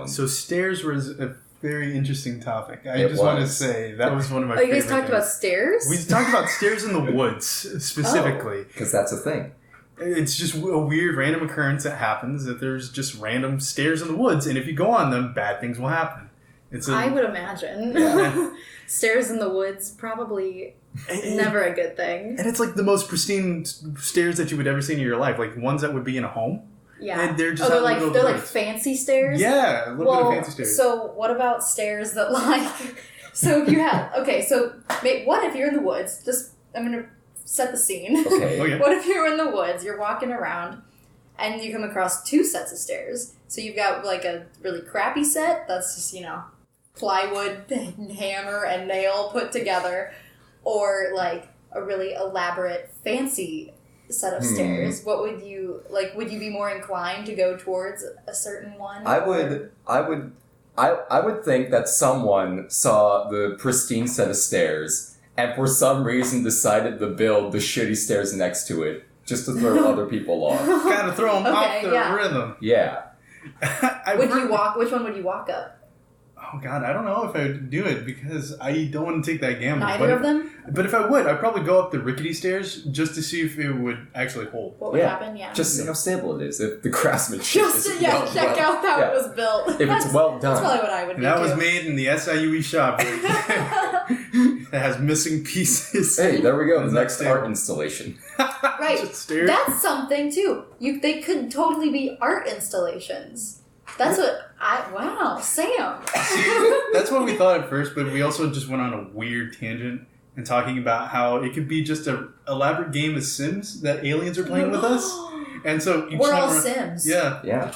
So stairs was a very interesting topic. I just want to say that was one of my favorite you guys talked about stairs? We talked about stairs in the woods, specifically. Because that's a thing. It's just a weird random occurrence that happens, that there's just random stairs in the woods, and if you go on them, bad things will happen. I would imagine. Stairs in the woods, probably never a good thing. And it's like the most pristine stairs that you would ever see in your life, like ones that would be in a home. Yeah. And they're just they're like fancy stairs? Yeah, a little bit of fancy stairs. So what about stairs that so if you have, what if you're in the woods, I'm going to set the scene. Okay. Okay. What if you're in the woods, you're walking around, and you come across two sets of stairs. So you've got like a really crappy set that's just, plywood, hammer, and nail put together, or like a really elaborate, fancy set of stairs. What would you like? Would you be more inclined to go towards a certain one? I would think that someone saw the pristine set of stairs and for some reason decided to build the shitty stairs next to it just to throw other people off. Gotta throw them off the rhythm. Yeah. Which one would you walk up? Oh God, I don't know if I would do it because I don't want to take that gamble. Neither of them? But if I would, I'd probably go up the rickety stairs just to see if it would actually hold. What would happen? Yeah. Just see how stable it is. If the craftsmanship is check out how it was built. If it's well done. That's probably what I would do. And that was made in the SIUE shop. It has missing pieces. Hey, there we go. The next art installation. Right. That's something too. They could totally be art installations. That's what wow, Sam. See, that's what we thought at first, but we also just went on a weird tangent and talking about how it could be just an elaborate game of Sims that aliens are playing with us. And so we're all Sims. Yeah. Yeah.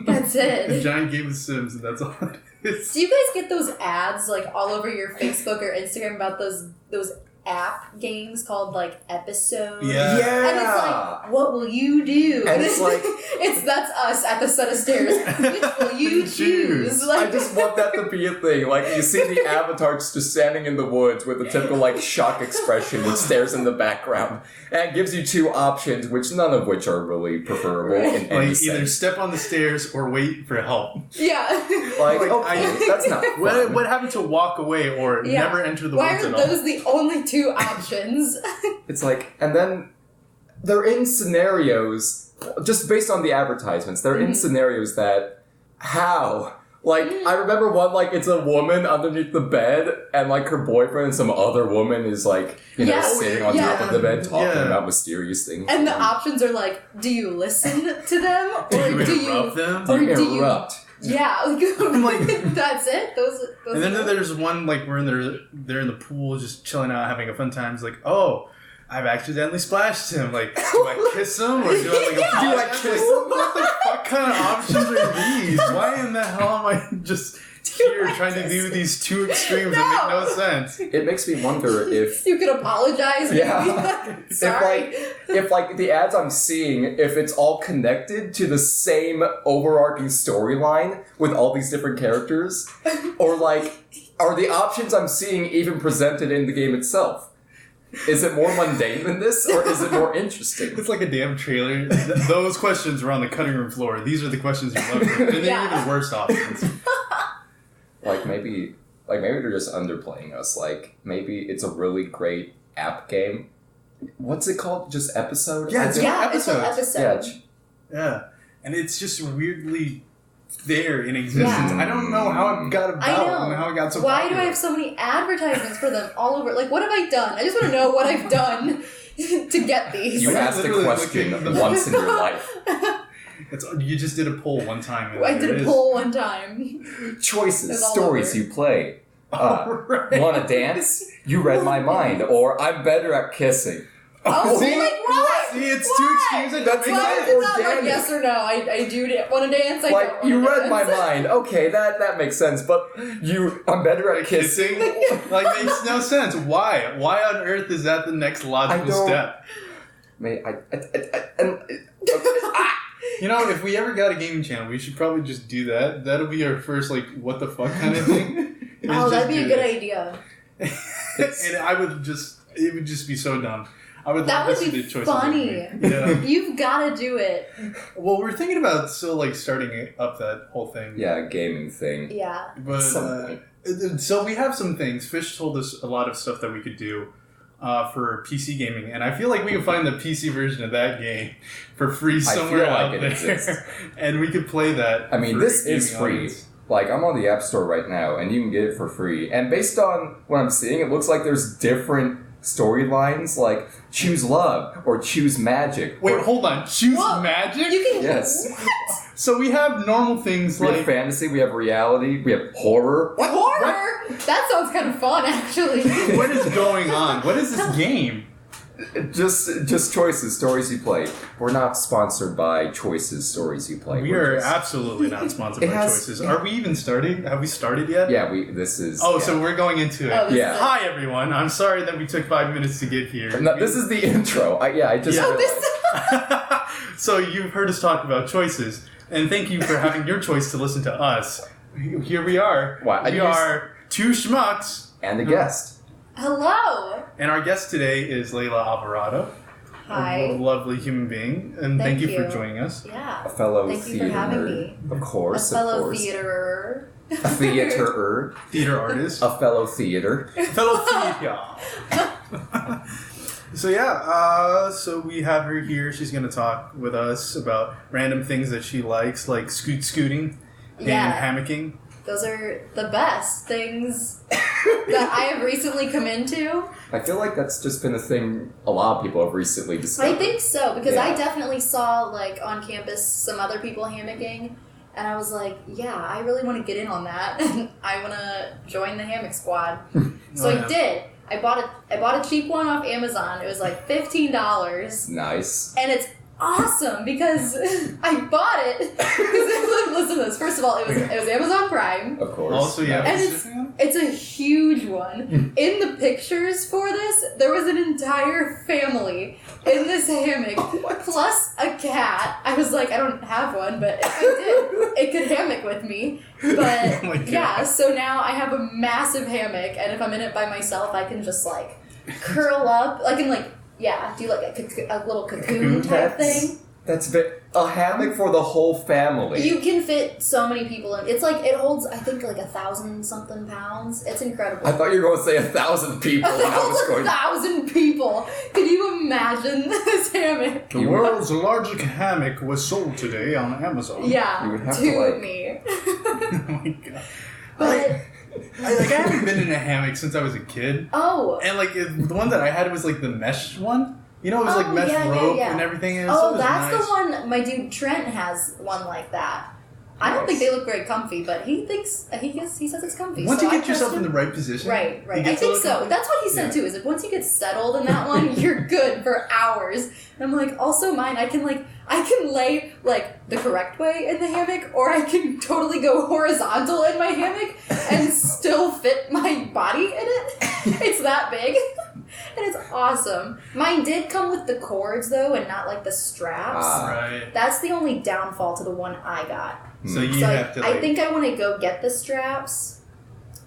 That's it. A giant game of Sims, and that's all it is. Do you guys get those ads like all over your Facebook or Instagram about those app games called like Episode? Yeah. And it's like, what will you do? And it's like that's us at the set of stairs. Which will you choose? Like, I just want that to be a thing. Like you see the avatar just standing in the woods with a typical like shock expression with stairs in the background. And it gives you two options, which none of which are really preferable in any like sense. either step on the stairs or wait for help. Yeah. Like okay, that's not fun. What happened to walk away or never enter the woods at all? Why are those the only two options? It's like, and then they're in scenarios, just based on the advertisements, they're in scenarios that, how? Like, I remember one, like, it's a woman underneath the bed, and, like, her boyfriend and some other woman is, like, sitting on top of the bed talking about mysterious things. And the options are, like, do you listen to them? Or do you interrupt them? Or do you interrupt? Yeah, I'm like, that's it. Those and then there's one like they're in the pool just chilling out having a fun time. It's like, oh, I've accidentally splashed him. Like, do I kiss him or do I kiss him? What the fuck kind of options are these? Why in the hell am I just here trying to do these two extremes that make no sense? It makes me wonder if you could apologize. Yeah. Sorry. If the ads I'm seeing, if it's all connected to the same overarching storyline with all these different characters, or like, are the options I'm seeing even presented in the game itself? Is it more mundane than this, or is it more interesting? It's like a damn trailer. Those questions are on the cutting room floor. These are the questions you love. And they're even worse options. Like maybe they're just underplaying us. Like maybe it's a really great app game. What's it called? Just Episode? Yeah, it's Episode. Yeah, and it's just weirdly there in existence. I don't know how it got about and how it got so Why popular. do I have so many advertisements for them all over? Like, what have I done? I just want to know what I've done to get these. You asked a question once in your life. You just did a poll one time. I did a poll one time. Choices, stories you play. Want to dance? You read my mind. Or I'm better at kissing. Oh, see? Like what? See, it's two extremes that don't make sense. It's not like yes or no. I do want to dance. I like, don't you want to read dance. my mind. Okay, that makes sense. But I'm better at kissing. Like, makes no sense. Why? Why on earth is that the next logical step? You know, if we ever got a gaming channel, we should probably just do that. That'll be our first, like, what the fuck kind of thing. Oh, that'd be a good idea. And it would just be so dumb. I would That love would to see be the choices. funny. Yeah. You've got to do it. Well, we're thinking about still like starting up that whole thing. Yeah, gaming thing. Yeah. But so we have some things. Fish told us a lot of stuff that we could do for PC gaming, and I feel like we can find the PC version of that game for free somewhere out there, and we could play that. I mean, this is free. Audience. Like, I'm on the App Store right now, and you can get it for free. And based on what I'm seeing, it looks like there's different storylines, like choose love or choose magic. Wait, hold on. Choose magic? You can. Yes. What? So we have normal things we like have fantasy, we have reality, we have horror. What? Horror? What? That sounds kind of fun, actually. What is going on? What is this game? Just choices, stories you play. We're not sponsored by Choices, Stories You Play. We are absolutely not sponsored by Choices. Are we even starting? Have we started yet? Yeah, this is... Oh, yeah. So we're going into it. Oh, yeah. Hi, everyone. I'm sorry that we took 5 minutes to get here. No, this is the intro. I just realized. So you've heard us talk about choices, and thank you for having your choice to listen to us. Here we are. We are two schmucks. And a guest. Hello. And our guest today is Laila Alvarado. Hi. A lovely human being. And thank you for joining us. Yeah. A fellow Thank theater you for having nerd. me. Of course, A fellow theaterer. A theaterer. Theater artist. A fellow theater. Fellow theater. So we have her here. She's going to talk with us about random things that she likes, like scooting and hammocking. Those are the best things that I have recently come into. I feel like that's just been a thing a lot of people have recently discovered. I think so, because I definitely saw, like, on campus some other people hammocking, and I was like, yeah, I really want to get in on that, and I want to join the hammock squad. So I did. I bought a cheap one off Amazon. It was like $15. Nice. And it's awesome because I bought it. Listen to this. First of all, it was Amazon Prime. Of course. Also, yeah. And it's a huge one. In the pictures for this, there was an entire family in this hammock, plus a cat. I was like, I don't have one, but if I did, it could hammock with me. But yeah, so now I have a massive hammock, and if I'm in it by myself, I can just like curl up. I can like do like a little cocoon type thing. That's a hammock for the whole family. You can fit so many people in. It's like, it holds, I think, like 1,000-something pounds. It's incredible. I thought you were going to say 1,000 people. It holds 1,000 people. Can you imagine this hammock? The world's largest hammock was sold today on Amazon. Yeah, you would have to me. Oh my god. But I haven't been in a hammock since I was a kid. Oh. And like the one that I had was like the mesh one. You know, it was like mesh rope and everything. And oh, that's nice. The one. My dude Trent has one like that. I don't think they look very comfy, but he thinks he says it's comfy. Once you get yourself in the right position, right. I think so. Comfy. That's what he said too. Is that once you get settled in that one, you're good for hours. And I'm like, also mine. I can lay like the correct way in the hammock, or I can totally go horizontal in my hammock and still fit my body in it. It's that big. And it's awesome. Mine did come with the cords, though, and not, like, the straps. Right. That's the only downfall to the one I got. So you have to, like... I think I want to go get the straps.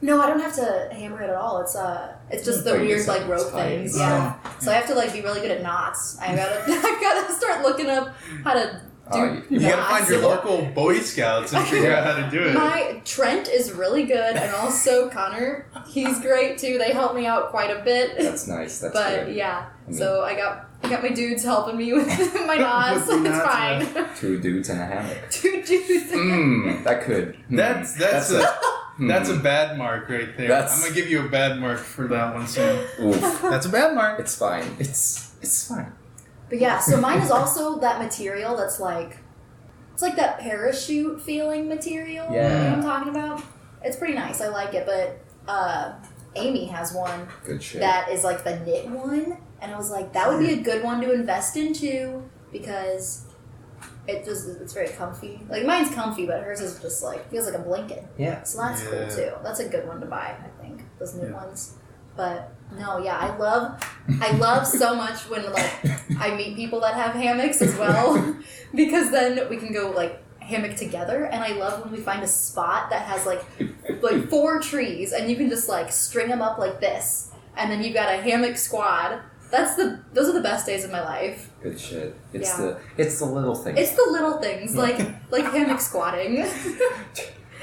No, I don't have to hammer it at all. It's just the weird, like, rope things. Yeah. So I have to, like, be really good at knots. I've got to start looking up how to... You gotta find your local Boy Scouts and figure out how to do it. My Trent is really good, and also Connor, he's great too. They help me out quite a bit. That's nice. That's good. Yeah, so I got my dudes helping me with my knots. So it's fine. Yeah. 2 dudes in a hammock. 2 dudes. That could. That's a bad mark right there. I'm gonna give you a bad mark for that one soon. Oof. That's a bad mark. It's fine. It's fine. But yeah, so mine is also that material that's like, it's like that parachute feeling material. Yeah. You know what I'm talking about? It's pretty nice. I like it. But Amy has one that is like the knit one. And I was like, that would be a good one to invest into because it's very comfy. Like mine's comfy, but hers is just like, feels like a blanket. Yeah. So that's cool too. That's a good one to buy, I think. Those knit ones. But no, yeah, I love so much when like I meet people that have hammocks as well because then we can go like hammock together, and I love when we find a spot that has like 4 trees and you can just like string them up like this, and then you've got a hammock squad those are the best days of my life. Good shit. It's the little things. It's the little things, like hammock squatting.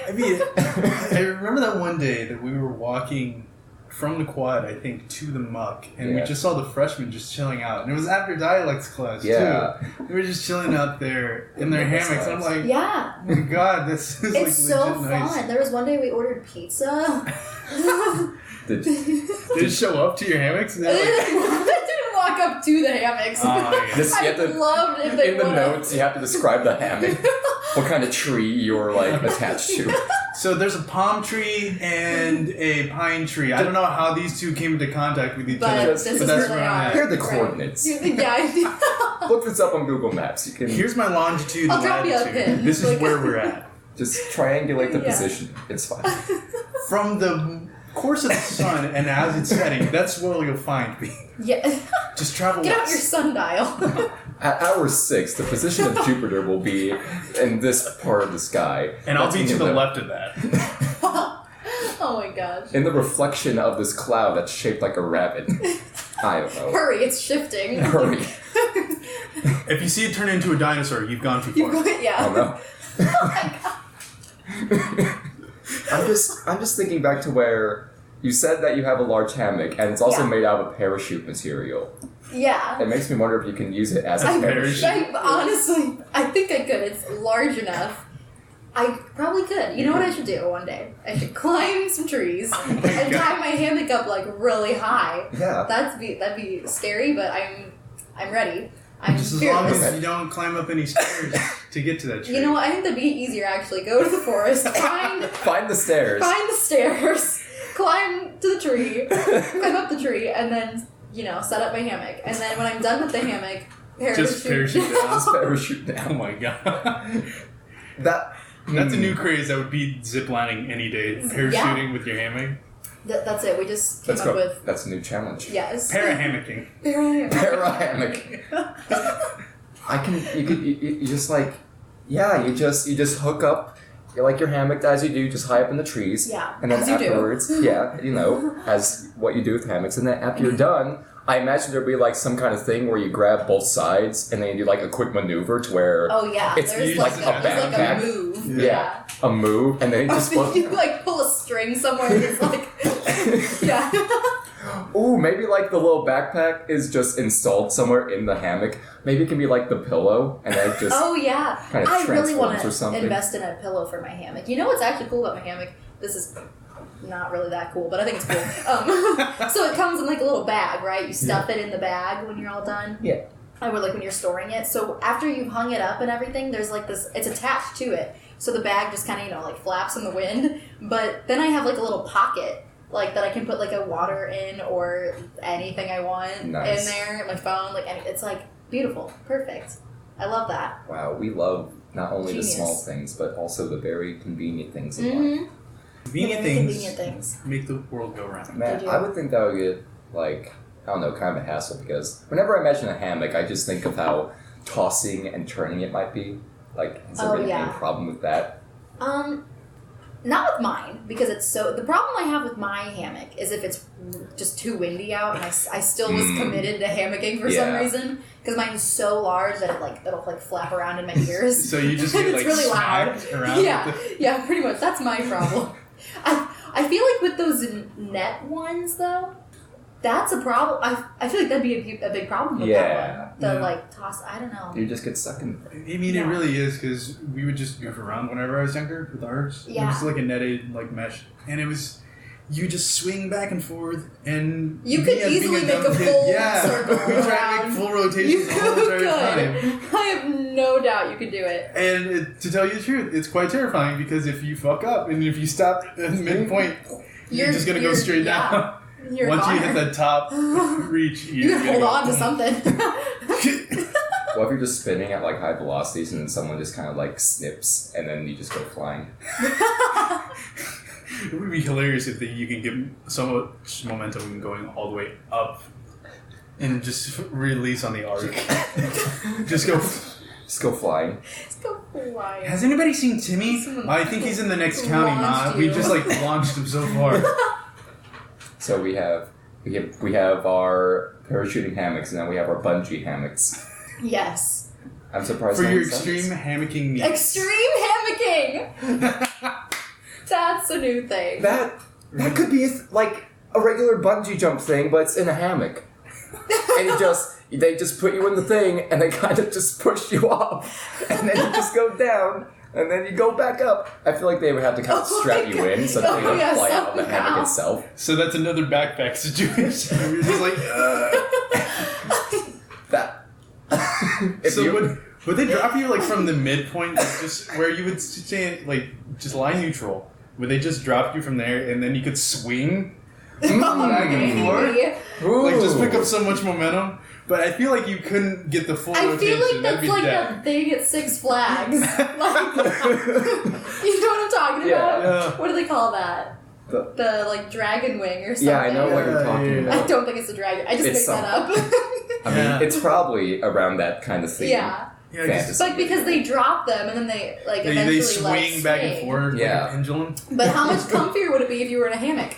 I mean, I remember that one day that we were walking from the quad, I think, to the muck, and we just saw the freshmen just chilling out. And it was after dialects class, too. They were just chilling out there in their hammocks. And I'm like, oh my god, this is it's so legit fun. nice. There was one day we ordered pizza. Did it show up to your hammocks? They didn't walk up to the hammocks. Loved if they in the notes, you have to describe the hammock. What kind of tree you're like attached to. So there's a palm tree and a pine tree. I don't know how these two came into contact with each other. But that's where they are. Here are the coordinates. Yeah. Look this up on Google Maps. You can. Here's my longitude and drop you a latitude. pin. This is where we're at. Just triangulate the position. It's fine. From the course of the sun and as it's setting, that's where you'll find me. Yeah. Just travel Get out west. your sundial. At hour 6, the position of Jupiter will be in this part of the sky. And I'll be to the left of that. Oh my gosh. In the reflection of this cloud that's shaped like a rabbit. I don't know. Hurry, it's shifting. Hurry. If you see it turn into a dinosaur, you've gone too far. Yeah. Oh no. Oh my god. I'm just thinking back to where you said that you have a large hammock and it's also made out of parachute material. Yeah. It makes me wonder if you can use it as a parachute. Honestly, I think I could. It's large enough. I probably could. You know what I should do one day? I should climb some trees and tie my hammock up like really high. Yeah. That'd be scary, but I'm ready. I'm just as long as you don't climb up any stairs to get to that tree. You know what? I think that'd be easier actually. Go to the forest, Find the stairs. Find the stairs, climb to the tree, climb up the tree, and then, set up my hammock. And then when I'm done with the hammock, just parachute down. Just parachute down. Oh my god. That's a new craze that would be ziplining any day. Parachuting with your hammock. That's it. We just came up with... That's a new challenge. Yes. Para-hammocking. Para-hammock. You just like... Yeah, you just hook up... You like your hammock as you do, just high up in the trees. Yeah, and then afterwards, as what you do with hammocks. And then after you're done, I imagine there'd be like some kind of thing where you grab both sides and then you do like a quick maneuver to where it's there's like a backpack. Like a move. Yeah, a move, and then you just you like pull a string somewhere and it's like Ooh, maybe like the little backpack is just installed somewhere in the hammock. Maybe it can be like the pillow, and then it just kind of I really want or something. to invest in a pillow for my hammock. You know what's actually cool about my hammock? This is not really that cool, but I think it's cool. So it comes in like a little bag, right? You stuff it in the bag when you're all done. Yeah. I would like when you're storing it. So after you've hung it up and everything, there's like this. It's attached to it, so the bag just kind of like flaps in the wind. But then I have like a little pocket. Like that I can put like a water in or anything I want in there, my phone, it's like beautiful, perfect. I love that. Wow, we love not only the small things, but also the very convenient things in life. Convenient things make the world go round. Man, I would think that would get like, I don't know, kind of a hassle because whenever I imagine a hammock, I just think of how tossing and turning it might be. Like, is there any problem with that? Not with mine, because it's so... The problem I have with my hammock is if it's just too windy out, and I still was committed to hammocking for some reason, because mine is so large that it'll flap around in my ears. So you just get it's really loud. Around Yeah, pretty much. That's my problem. I feel like with those net ones, though, that's a problem. I feel like that'd be a big problem with that one. The toss, I don't know. You just get stuck in. I mean, it really is, because we would just goof around whenever I was younger with ours. Yeah. It was like a netted mesh, and it was you just swing back and forth, and you could easily make a full circle we tried to make full rotations the whole entire time. I have no doubt you could do it. And to tell you the truth, it's quite terrifying because if you fuck up and if you stop at midpoint, you're just gonna go straight down. Once you hit the top reach, you hold on to something. What if you're just spinning at high velocities and then someone just kind of snips and then you just go flying? It would be hilarious if you can get so much momentum going all the way up and just release on the arc. Just go flying. Just go flying. Has anybody seen Timmy? I think he's in the next county, Ma. We just launched him so far. So we have We have our parachuting hammocks, and then we have our bungee hammocks. Yes. I'm surprised. For your extreme hammocking needs. Extreme hammocking! That's a new thing. That could be like a regular bungee jump thing, but it's in a hammock. And they just put you in the thing, and they kind of just push you off, and then you just go down, and then you go back up. I feel like they would have to kind of strap you in so that they don't fly out of the hammock itself. So that's another backpack situation. You're just like, That. So would they drop you like from the midpoint, like, just where you would stand, like just lie neutral? Would they just drop you from there, and then you could swing back and forth? Like just pick up so much momentum? But I feel like you couldn't get the full rotation. I feel like that's like that thing at Six Flags. Like, you know what I'm talking about? Yeah. What do they call that? The like dragon wing or something. Yeah, I know what you're talking about. I don't think it's a dragon. I just made that up. I mean, it's probably around that kind of thing. Yeah. Fantasy. But because they drop them and then they like eventually they swing back and forth like a pendulum. But how much comfier would it be if you were in a hammock?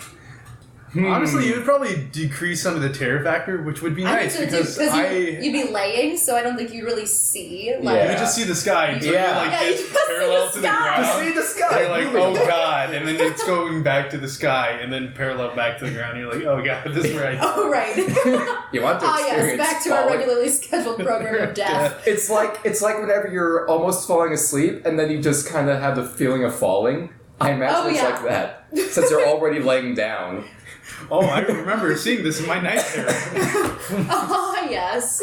Honestly, it would probably decrease some of the terror factor, which would be nice because you'd be laying, so I don't think you'd really see. Like, you just see the sky. So Yeah. you're like you it's just parallel to the ground. You see the sky. You're like, oh god, and then it's going back to the sky, and then parallel back to the ground. You're like, oh god, this is where I. Oh right. You want to experience back to our regularly scheduled program of death. It's like whenever you're almost falling asleep, and then you just kind of have the feeling of falling. I imagine it's like that since you're already laying down. Oh, I remember seeing this in my nightmare. Oh, yes.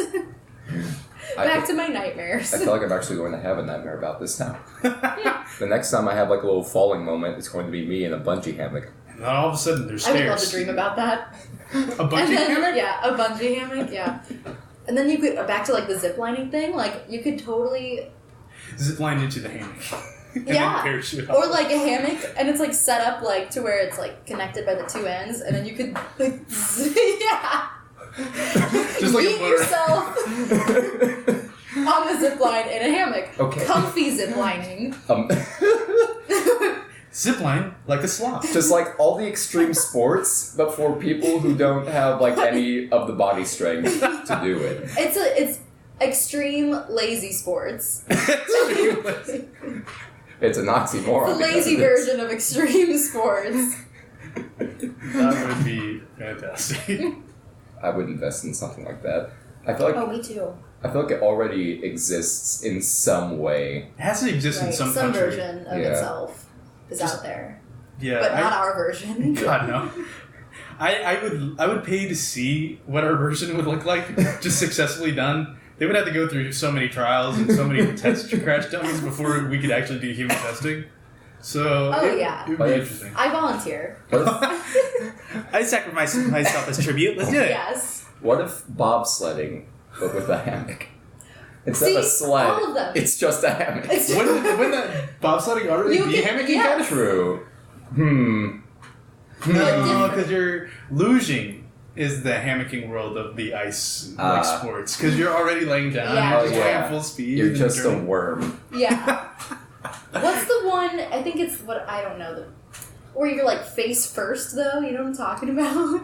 Back to my nightmares. I feel like I'm actually going to have a nightmare about this now. The next time I have like a little falling moment, it's going to be me in a bungee hammock. And then all of a sudden there's I stairs. would love to dream about that. A bungee hammock? Yeah, a bungee hammock, yeah. And then you could, back to like the ziplining thing, like you could totally... Zip line into the hammock. And Yeah, then parachute off. or like a hammock, and it's like set up like to where it's like connected by the two ends, and then you could like, yeah, Just like a yeet blur. yourself on the zip line in a hammock. Okay. Comfy zip lining. Zip line like a sloth. Just like all the extreme sports, but for people who don't have like any of the body strength to do it. It's extreme lazy sports. It's an oxymoron. The lazy version of extreme sports. That would be fantastic. I would invest in something like that. I feel like Oh, me too. I feel like it already exists in some way. It has to exist in some country. version of Yeah. itself is out there, Yeah, but not our version. God no. I would pay to see what our version would look like, just successfully done. They would have to go through so many trials and so many test crash dummies before we could actually do human testing. So it would be interesting. I volunteer. I sacrifice myself as tribute. Let's do it. Yes. What if bobsledding, but with a hammock? Instead of a See, sled, all of them. it's just a hammock. Wouldn't that bobsledding already You be could- hammocking yeah. kind of? True. No, because you're luging is the hammocking world of the ice like sports. Because you're already laying down, Yeah. you're just Oh, going yeah. full speed. You're and just a turning. worm. Yeah. What's the one? I think it's what I don't know. Where you're like face first, though. You know what I'm talking about?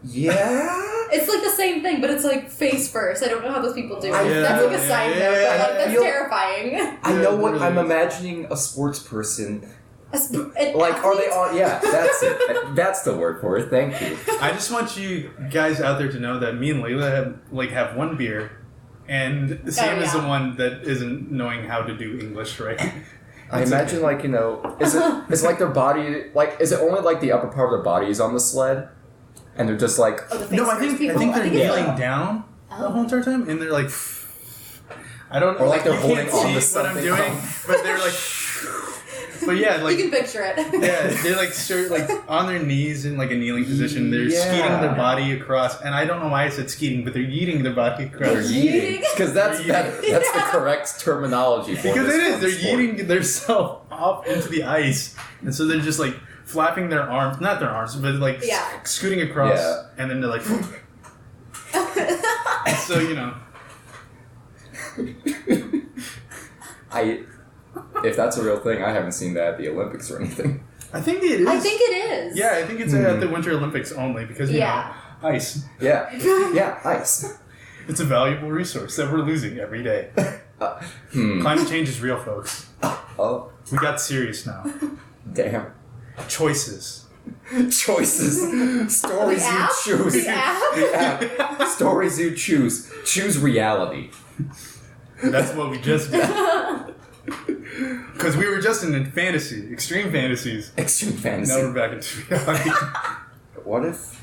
Yeah. It's like the same thing, but it's like face first. I don't know how those people do it. Yeah, That's like a side note, but like that's feel- terrifying. I know what really I'm is. imagining a sports person. An Like, are they athlete? on? Yeah, that's it. That's the word for it. Thank you. I just want you guys out there to know that me and Laila have one beer, and Sam is the yeah. one that isn't knowing how to do English right. I imagine, like, is it like their body, like, is it only like the upper part of their body is on the sled, and they're just like, Oh, the face No, I first think people? they're it's kneeling like- down the Oh. whole entire time, and they're like, I don't know, Or like they're you holding can't on see to what something I'm doing, else. but they're like, but yeah, like. You can picture it. Yeah, they're like on their knees in like a kneeling position. They're skeeting their body across, and I don't know why I said skeeting, but they're yeeting their body across. they're yeeting, because that's They're that's the correct terminology for Because this it is. one They're sport. yeeting themselves off into the ice, and so they're just like flapping their arms, not their arms, but like Yeah. scooting across, Yeah. and then they're like. So you know. If that's a real thing, I haven't seen that at the Olympics or anything. I think it is. I think it is. Yeah, I think it's at the Winter Olympics only because, you know, ice. Yeah. Yeah, ice. It's a valuable resource that we're losing every day. Climate change is real, folks. Oh. We got serious now. Damn. Choices. Choices. Stories you choose. The app? The app. Stories you choose. Choose reality. That's what we just did. Because we were just in fantasy. Extreme fantasies. Extreme fantasy. Now we're back into reality. What if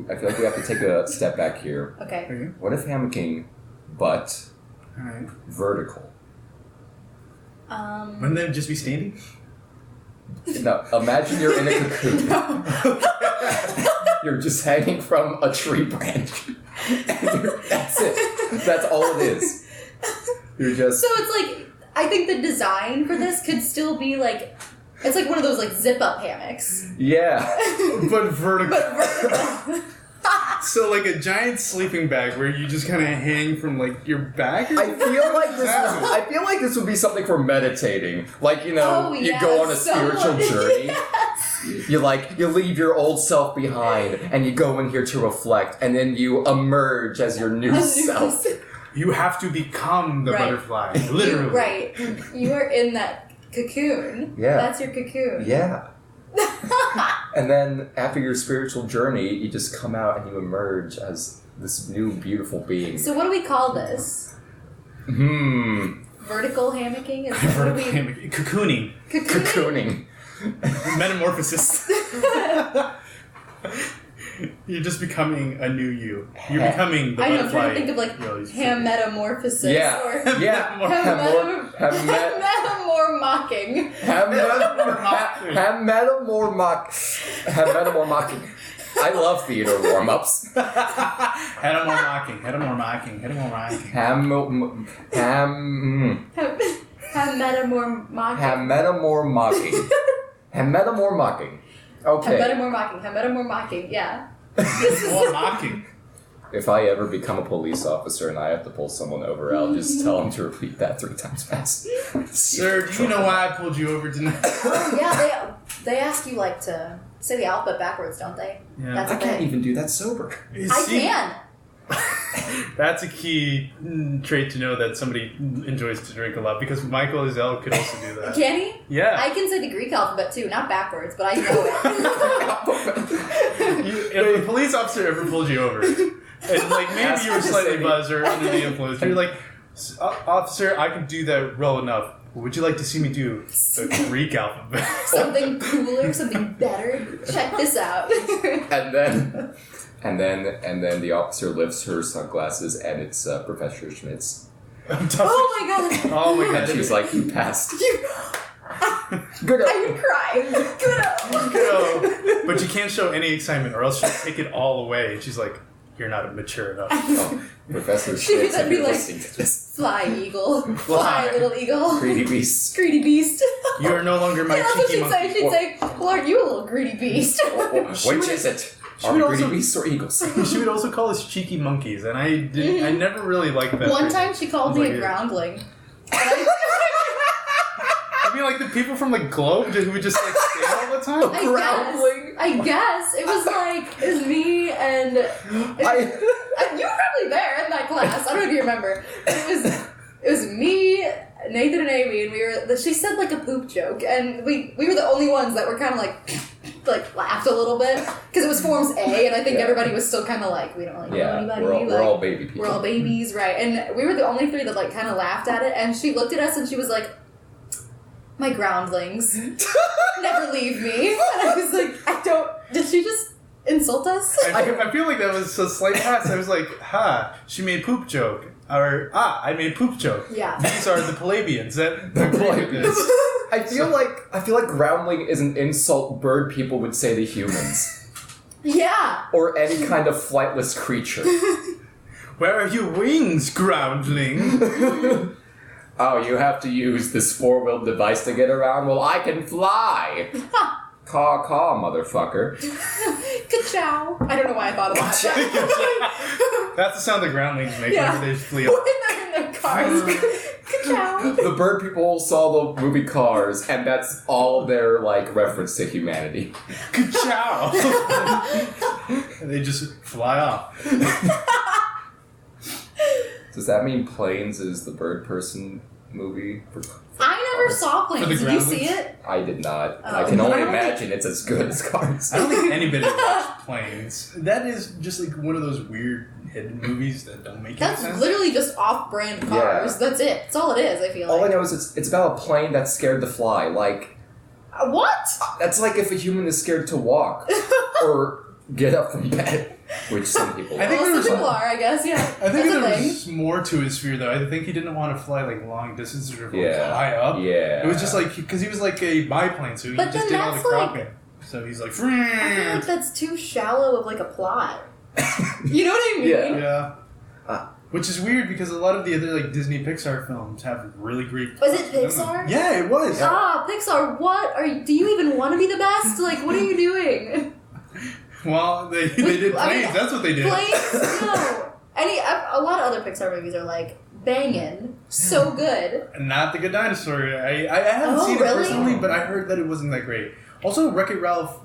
I feel like we have to take a step back here. Okay. What if hammocking, but Alright. vertical? Wouldn't that just be standing? No, imagine you're in a cocoon. You're just hanging from a tree branch. And that's it. That's all it is. You're just... So it's like, I think the design for this could still be like, it's like one of those like zip-up hammocks. Yeah. But vertical. But vertical. So like a giant sleeping bag where you just kind of hang from like your back? Or I feel like this would be something for meditating. Like, you know, you go on a spiritual journey. Yes. You leave your old self behind and you go in here to reflect and then you emerge as your new self. You have to become the butterfly. Literally. Right. You are in that cocoon. Yeah. That's your cocoon. Yeah. And then after your spiritual journey, you just come out and you emerge as this new beautiful being. So what do we call this? Vertical hammocking? Is that what we... Cocooning. Cocooning. Metamorphosis. You're just becoming a new you. You're becoming the I know, I'm butterfly. trying to think of like hammetamorphosis. Yeah. Or Yeah. Hammetamormocking. Hammetamormocking. I love theater warm-ups. Hammetamormocking. Hammetamormocking. Hammetamormocking. Okay. Hammetamormocking, yeah. More mocking. If I ever become a police officer and I have to pull someone over, I'll just tell them to repeat that 3 times fast. Sir, do you know why I pulled you over tonight? Yeah, they ask you like to say the alphabet backwards, don't they? Yeah. That's I can't even do that sober. I can. That's a key trait to know that somebody enjoys to drink a lot, because Michael Azell could also do that. Can he? Yeah. I can say the Greek alphabet too, not backwards, but I know it. If a police officer ever pulled you over, and like maybe you were slightly buzzed or under the influence, you're like, officer, I can do that well enough. Would you like to see me do the Greek alphabet? Something cooler, something better. Check this out. And then the officer lifts her sunglasses and it's Professor Schmitz. Oh my god. Oh my god. And she's like, you passed. Good. I would cry. But you can't show any excitement or else she'll take it all away. And she's like, you're not mature enough. Oh, Professor Schmitz, That'd if be you're like, listening to this. Fly, eagle. Fly, little eagle. Greedy beast. Greedy beast. You are no longer my That's what cheeky she'd say. monkey. She'd say, well, aren't you a little greedy beast? Which is it? She Are would we greedy also- beasts or eagles? She would also call us cheeky monkeys, and I never really liked that. One phrase. time she called me a groundling. I mean, like the people from the Globe who would just like stay all the time. I guess. It was me and... you were probably there in that class. I don't know if you remember. It was me, Nathan and Amy, and she said like a poop joke, and we were the only ones that were kind of like laughed a little bit, because it was Forms A, and I think everybody was still kind of like, we don't really know anybody. We're all baby people. We're all babies, right? And we were the only 3 that like kind of laughed at it, and she looked at us and she was like, my groundlings never leave me. And I was like, did she just insult us? I feel like that was a slight pass. I was like, she made poop joke. Or, I made poop joke. Yeah. These are the Pelagians that agree with this. I feel like groundling is an insult bird people would say to humans. Yeah. Or any kind of flightless creature. Where are your wings, groundling? Oh, you have to use this 4-wheeled device to get around? Well, I can fly! Caw, motherfucker. Ka-chow. I don't know why I thought of that. That's the sound the groundlings make Yeah. whenever they flee. When they're in their cars. Ka-chow. The bird people saw the movie Cars, and that's all their like reference to humanity. Ka-chow! And they just fly off. Does that mean Planes is the bird person movie? I never saw Planes. Did you groundlings? see it? I did not. Oh. I can only I don't imagine it's as good as Cars. I don't think anybody watched Planes. That is just like one of those weird hidden movies that don't make any That's sense. literally just off-brand cars. Yeah. That's it. That's all it is, I feel All I like. know is it's about a plane that's scared to fly. Like, What? that's like if a human is scared to walk or get up from bed, which some people I think Well, there was some people are, I guess, yeah. I think That's a there thing. was more to his fear, though. I think he didn't want to fly like long distances or Yeah. high up. Yeah. It was just like because he was like a biplane, so he But just then did all the that's, like- cropping. So he's like, I feel like that's too shallow of like a plot. You know what I mean? Yeah. yeah. Ah. Which is weird because a lot of the other like Disney Pixar films have really great. Was it Pixar? Yeah, it was. Ah, Pixar, what are you, do you even want to be the best? Like, what are you doing? Well, they did I mean, Planes. That's what they did. Planes? No. A lot of other Pixar movies are like banging, so good. Not the Good Dinosaur. I haven't Oh, seen really? it personally, but I heard that it wasn't that great. Also, Wreck-It Ralph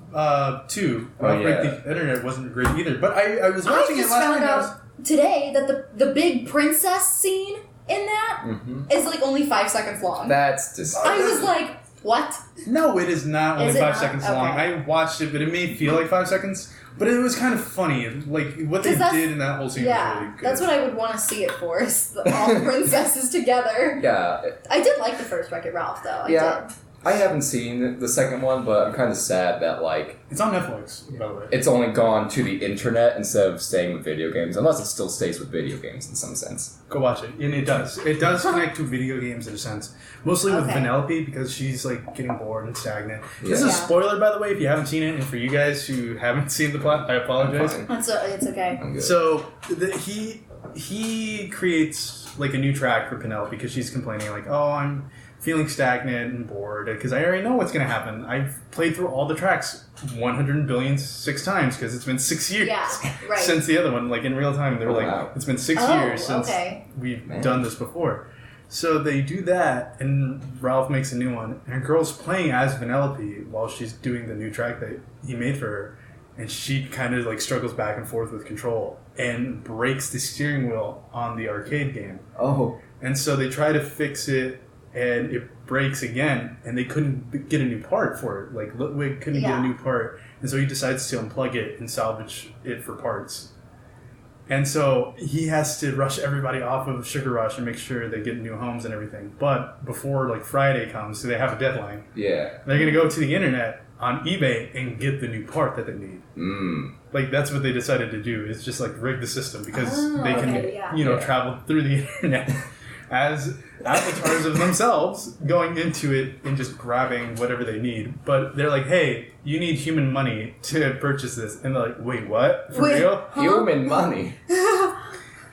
2, Ralph Break the Internet wasn't great either. But I was I watching it just last found night. out today that the big princess scene in that is like only 5 seconds long. That's just. I was like, what? No, it is not only Is it 5 not? seconds Okay. long. I watched it, but it may feel like 5 seconds. But it was kind of funny. Like, what they 'Cause that's- did in that whole scene was Yeah, really good. that's what I would want to see it for, is all the princesses together. Yeah. I did like the first Wreck-It Ralph, though. I Yeah. did. I haven't seen the second one, but I'm kind of sad that, like, It's on Netflix, by the way. it's only gone to the internet instead of staying with video games, unless it still stays with video games in some sense. Go watch it. And it does. It does connect to video games in a sense. Mostly with Okay. Vanellope because she's like getting bored and stagnant. This is Yeah. a spoiler, by the way, if you haven't seen it. And for you guys who haven't seen the plot, I apologize. I'm fine. It's okay. I'm good. So he creates like a new track for Penelope because she's complaining like, oh, I'm feeling stagnant and bored because I already know what's going to happen. I've played through all the tracks 100 billion 6 times because it's been 6 years Yeah, right. since the other one. Like in real time, they were Oh, like, wow. it's been 6 Oh, years since okay. we've Man. done this before. So they do that, and Ralph makes a new one, and her girl's playing as Vanellope while she's doing the new track that he made for her, and she kind of like struggles back and forth with control and breaks the steering wheel on the arcade game. Oh. And so they try to fix it, and it breaks again, and they couldn't get a new part for it. Like Ludwig couldn't get Yeah. a new part, and so he decides to unplug it and salvage it for parts. And so he has to rush everybody off of Sugar Rush and make sure they get new homes and everything. But before like Friday comes, so they have a deadline. Yeah. They're gonna go to the internet on eBay and get the new part that they need. Mm. Like that's what they decided to do, is just like rig the system because Oh, they can okay, yeah. Yeah. travel through the internet as avatars of themselves going into it and just grabbing whatever they need. But they're like, hey, you need human money to purchase this. And they're like, wait, what? For Wait, real? huh? Human money.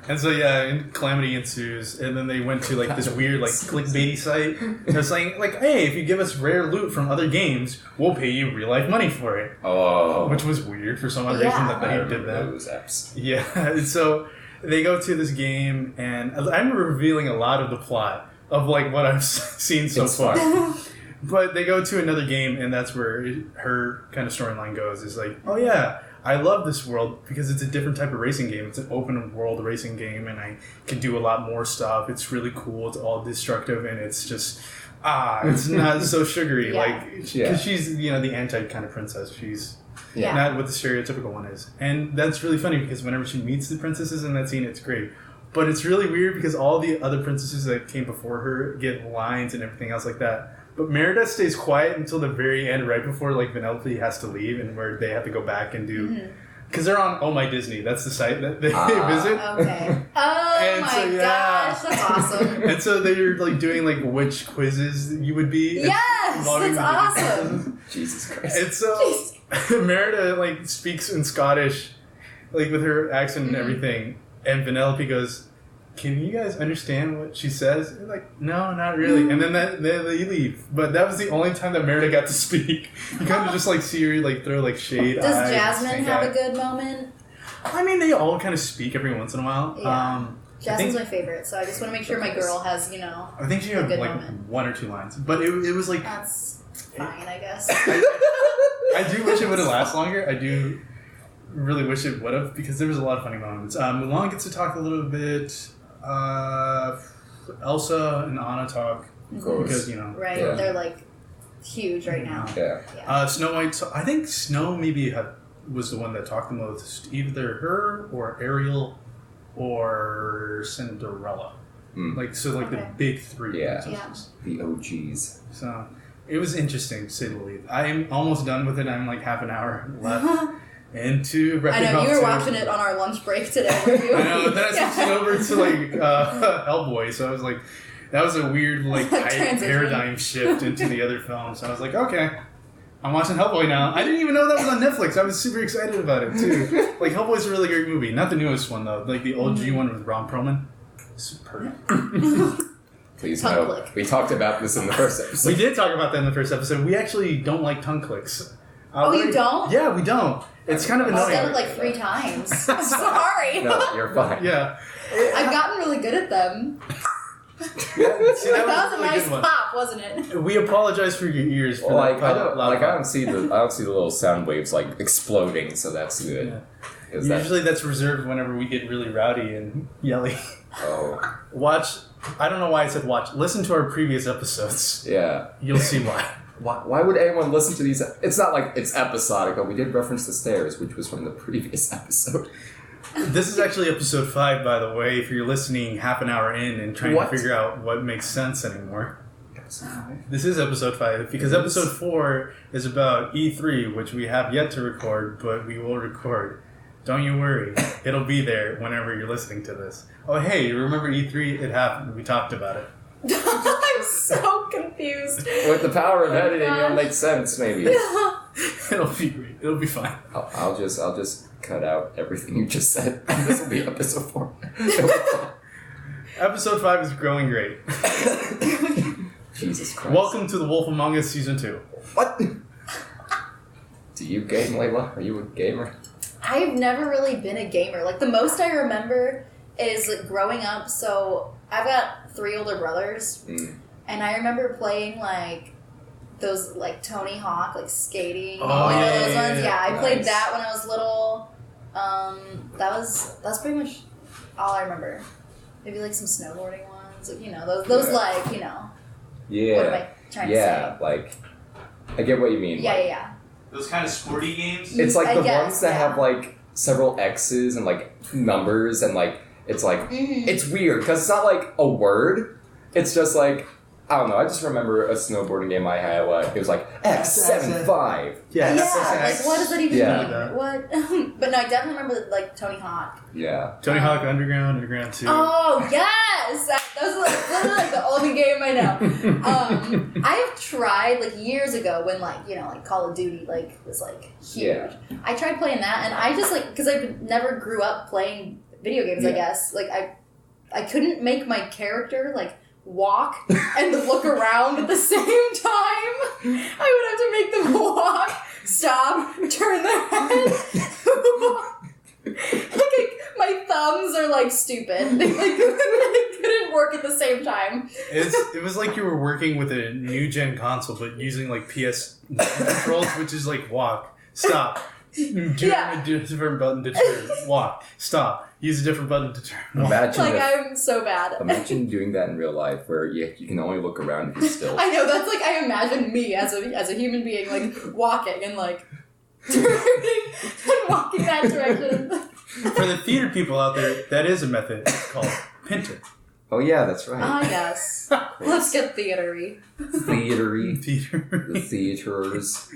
And so and calamity ensues, and then they went to like this weird like clickbaity site. And they're saying like, hey, if you give us rare loot from other games, we'll pay you real life money for it. Oh. Which was weird for some odd Yeah. reason that I they remember did that. those apps. Yeah, and so they go to this game, and I'm revealing a lot of the plot of like what I've seen so It's far. fine. But they go to another game, and that's where her kind of storyline goes. Is like, oh yeah, I love this world because it's a different type of racing game. It's an open world racing game, and I can do a lot more stuff. It's really cool. It's all destructive, and it's just it's not so sugary. Yeah. Like because she's the anti kind of princess. She's Yeah. not what the stereotypical one is. And that's really funny because whenever she meets the princesses in that scene, it's great. But it's really weird because all the other princesses that came before her get lines and everything else like that. But Merida stays quiet until the very end, right before like Vanellope has to leave and where they have to go back and do... Because they're on Oh My Disney. That's the site that they visit. Okay. Oh And my so, yeah. gosh, that's awesome. And so they're like doing like which quizzes you would be. Yes, logging that's the different awesome. quizzes. Jesus Christ. And so Merida like speaks in Scottish, like with her accent and everything, and Vanellope goes, "Can you guys understand what she says?" And they're like, "No, not really." And then they leave. But that was the only time that Merida got to speak. You kind of just like see her like throw like shade. Does eyes, Jasmine stink have eye. a good moment? I mean, they all kind of speak every once in a while. Yeah. Jasmine's my favorite, so I just want to make sure my girl has, you know, I think she had good like moment. 1 or 2 lines, but it was like That's fine, I guess. I do wish it would have lasted longer. I do really wish it would have, because there was a lot of funny moments. Mulan gets to talk a little bit. Elsa and Anna talk. Of course. Because, you know. Right, Yeah. they're like huge right now. Yeah. Snow White, so I think Snow maybe was the one that talked the most. Either her or Ariel or Cinderella. Like the big 3 Yeah. princesses. The OGs. So it was interesting, to say the least. I am almost done with it. I'm like half an hour left into I know, you were watching it on our lunch break today, weren't you? I know, then I switched it over to like Hellboy, so I was like, that was a weird like paradigm shift into the other films. So I was like, okay, I'm watching Hellboy now. I didn't even know that was on Netflix. I was super excited about it too. Like, Hellboy's a really great movie. Not the newest one though, like the OG one with Ron Perlman. Superb. Please Tongue no. click. We talked about this in the first episode. We did talk about that in the first episode. We actually don't like tongue clicks. Oh, you don't? Yeah, we don't. It's kind of I annoying. said it like 3 times. I'm sorry. No, you're fine. Yeah. I've gotten really good at them. Yeah, see, That was a really nice good one. pop, wasn't it? We apologize for your ears. For Well, that I don't see the little sound waves like exploding, so that's good. Yeah. 'Cause Usually that's reserved whenever we get really rowdy and yelly. Oh. Watch. I don't know why I said watch. Listen to our previous episodes. Yeah. You'll see why. Why would anyone listen to these? It's not like it's episodic, but we did reference the stairs, which was from the previous episode. This is actually episode 5, by the way, if you're listening half an hour in and trying What? to figure out what makes sense anymore. This is episode 5, because episode 4 is about E3, which we have yet to record, but we will record. Don't you worry. It'll be there whenever you're listening to this. Oh, hey, you remember E3? It happened. We talked about it. I'm so confused. With the power of editing, it'll gosh. make sense, maybe. It'll be great. It'll be fine. I'll just cut out everything you just said. This will be episode 4. Episode 5 is growing great. Jesus Christ. Welcome to The Wolf Among Us Season 2. What? Do you game, Layla? Are you a gamer? I've never really been a gamer. Like, the most I remember is like growing up. So I've got 3 older brothers, and I remember playing like those like Tony Hawk, like skating. Oh, those yeah, ones. yeah. I played Nice. that when I was little. That's pretty much all I remember. Maybe like some snowboarding ones. You know, those Yeah. like, you know. Yeah. What am I trying to Yeah, say? like, I get what you mean. Yeah, like, yeah. Those kind of sporty games? It's like I the guess, ones that yeah. have like several X's and like numbers and like it's like it's weird because it's not like a word. It's just like I don't know. I just remember a snowboarding game I had. Like it was like X75. Yeah, Like, SSX. what does that even Yeah. mean? What? But no, I definitely remember like Tony Hawk. Yeah. Tony Hawk Underground 2. Oh yes, those are like, literally like the only game I know. I have tried like years ago when like like Call of Duty like was like huge. Yeah. I tried playing that, and I just like because I never grew up playing video games. I Yeah. guess like I couldn't make my character like walk and look around at the same time. I would have to make them walk, stop, turn their head. like my thumbs are like stupid. They couldn't work at the same time. It was like you were working with a new gen console, but using like PS controls, which is like walk, stop, do a different button to turn, walk, stop, use a different button to turn. Walk. Imagine Like if- I'm so bad. imagine doing that in real life where you can only look around if you're still. I know, that's like I imagine me as a human being like walking and like turning and walking that direction. For the theater people out there, that is a method. It's called Pinter. Oh yeah, that's right. Ah yes. Let's get theatery. Theatery. Theater. The theaters.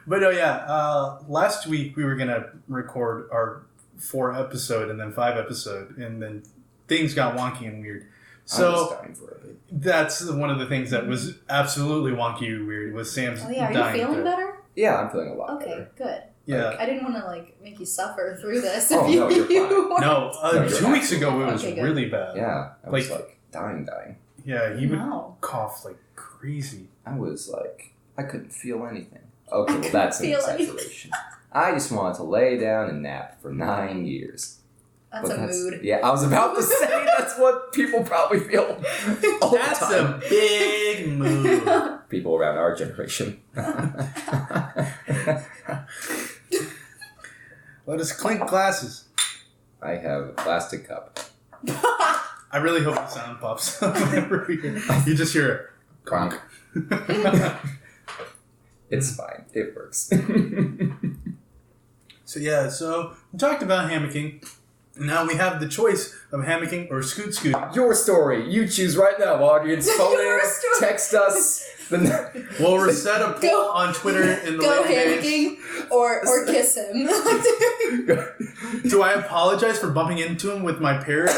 But no, yeah. Last week we were gonna record our 4 episode and then 5 episode, and then things got wonky and weird. I was So dying for a bit. that's one of the things that was absolutely wonky and weird. Was Sam's Oh yeah, are dying you feeling fit. better? Yeah, I'm feeling a lot Okay, better. good. Yeah. I didn't want to like make you suffer through this. Oh, if you, no, you're fine. weren't- No, No, you're 2 weeks ago it absolutely was okay, good. really bad. Yeah, I was Like- like dying. Yeah, he would No. cough like crazy. I was like, I couldn't feel anything. Okay, well that's an feel anything. exaggeration. I just wanted to lay down and nap for 9 years. That's a mood. Yeah, I was about to say that's what people probably feel all That's the time. a big mood. People around our generation. Let us clink glasses. I have a plastic cup. I really hope the sound pops up whenever you just hear it. Clunk. It's fine. It works. So we talked about hammocking. Now we have the choice of hammocking or scoot scooting. Your story. You choose right now, audience. Phone Your in, story. text us. We'll set a poll on Twitter in the Go later days. hammocking or kiss him. Do I apologize for bumping into him with my parrot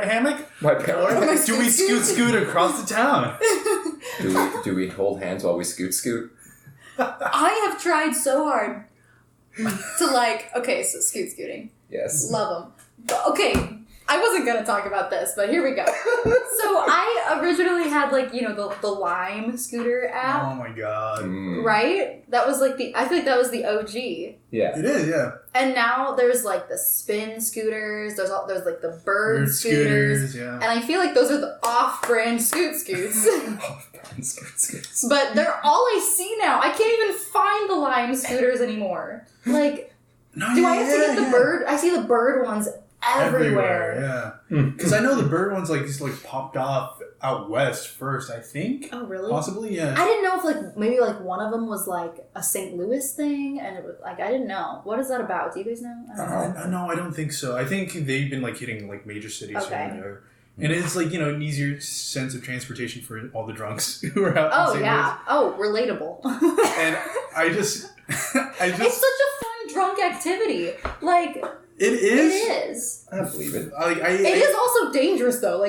hammock? My Or parents. do we scoot across the town? Do we hold hands while we scoot? I have tried so hard to so scooting. Yes. Love them. Okay, I wasn't gonna talk about this, but here we go. So I originally had the Lime scooter app, Oh my god. right? That was I think that was the OG. Yeah. It is, yeah. And now there's the spin scooters. There's the bird scooters. yeah. And I feel like those are the off-brand scoots. Scoots. But they're all I see now. I can't even find the Lime scooters anymore. Do I have to get the bird? I see the bird ones everywhere. Yeah. Because I know the bird ones just popped off out west first, I think. Oh, really? Possibly, yeah. I didn't know if maybe one of them was a St. Louis thing, and it was I didn't know. What is that about? Do you guys know? I don't know. No, I don't think so. I think they've been hitting major cities here Okay. and there. And it's an easier sense of transportation for all the drunks who are out. Oh in St. yeah. Oh, relatable. And I just It's such a fun drunk activity. It is. It is. I believe it. It is also dangerous though.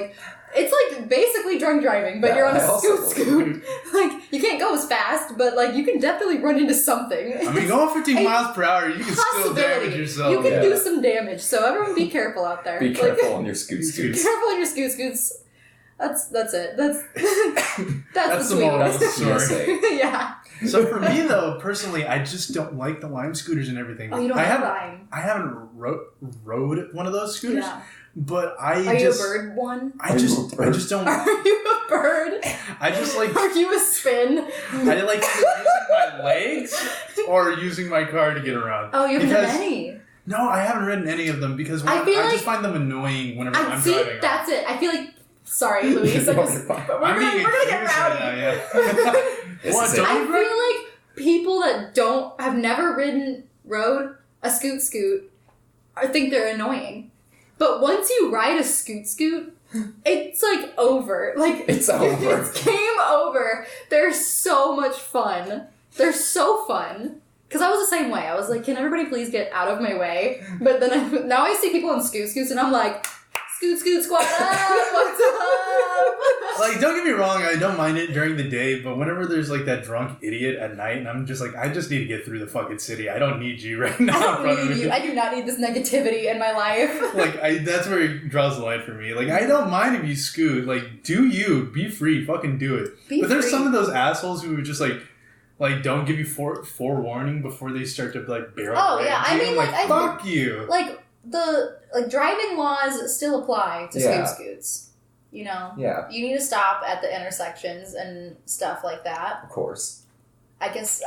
It's basically drunk driving, but Yeah, you're on I a also scoot. You can't go as fast, but you can definitely run into something. I mean, going 15 miles per hour, you can still damage yourself. You can do some damage, so everyone be careful out there. Be careful on your Be scoots. careful on your scoots. That's it. That's That's the the moral of the sweetest. story. Yeah. So for me, though, personally, I just don't like the Lime scooters and everything. Oh, you don't like Lime? I haven't rode one of those scooters, Yeah. but Are you a bird one? I just don't. Are you a bird? I just Are you a spin? I like either using my legs or using my car to get around. Oh, you haven't done any. No, I haven't ridden any of them because I feel just find them annoying whenever I'm driving. That's it. I feel sorry, Luis. We're gonna get rowdy. Yeah. What? I I feel people that have never rode a scoot, I think they're annoying. But once you ride a scoot, it's over. It's over. It's game over. They're so much fun. They're so fun. Because I was the same way. I was can everybody please get out of my way? But then now I see people on scoots and I'm scoot squad up, what's up? Don't get me wrong, I don't mind it during the day, but whenever there's that drunk idiot at night, and I'm just I just need to get through the fucking city. I don't need you right now. I don't need you. I do not need this negativity in my life. That's where it draws the line for me. I don't mind if you scoot. Do you. Be free. Fucking do it. But there's some of those assholes who just don't give you forewarning before they start to barrel. Oh yeah, I mean fuck you. The driving laws still apply to scoots. Yeah. You need to stop at the intersections and stuff like that. Of course. I guess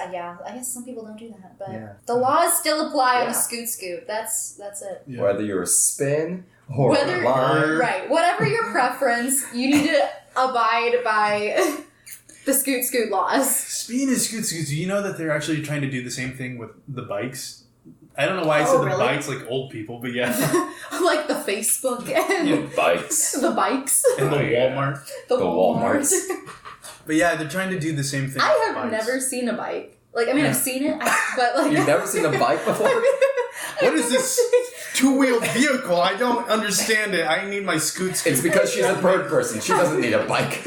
some people don't do that, but the laws still apply on a scoot. That's it. Yeah. Whether you're a spin or a line. Right. Whatever your preference, you need to abide by the scoot laws. Speaking of scoots, do you know that they're actually trying to do the same thing with the bikes? I don't know why I said the bikes old people, but yeah. The Facebook and bikes. The bikes. And the Walmart. The Walmarts. But yeah, they're trying to do the same thing. I have never seen a bike. I've seen it, but You've never seen a bike before? What is this two-wheeled vehicle? I don't understand it. I need my scoot. It's because she's a bird person. She doesn't need a bike.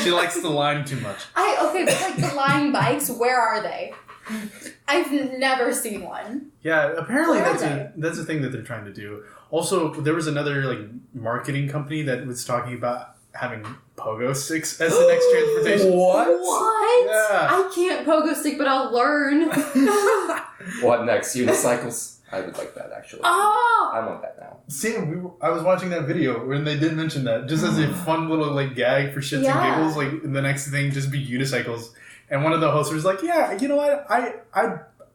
She likes the Lime too much. But the Lime bikes, where are they? I've never seen one. Yeah, apparently that's a thing that they're trying to do. Also, there was another marketing company that was talking about having pogo sticks as the next transportation. What? Yeah. I can't pogo stick, but I'll learn. What next? Unicycles? I would like that, actually. Oh! I want that now. Sam, I was watching that video when they did mention that, just as a fun little like gag for shits and giggles. Like the next thing, just be unicycles. And one of the hosts was like, "Yeah, you know what?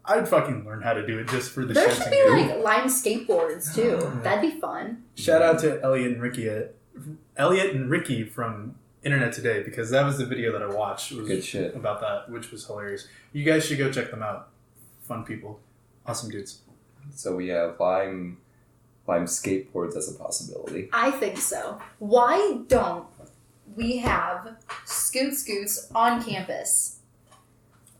I'd fucking learn how to do it just for the There shits should and be giggles." like line skateboards too. That'd be fun. Shout out to Elliot and Ricky from Internet Today, because that was the video that I watched. It was Good shit. about that, which was hilarious. You guys should go check them out. Fun people, awesome dudes. So we have Lime skateboards as a possibility. I think so. Why don't we have scoots on campus?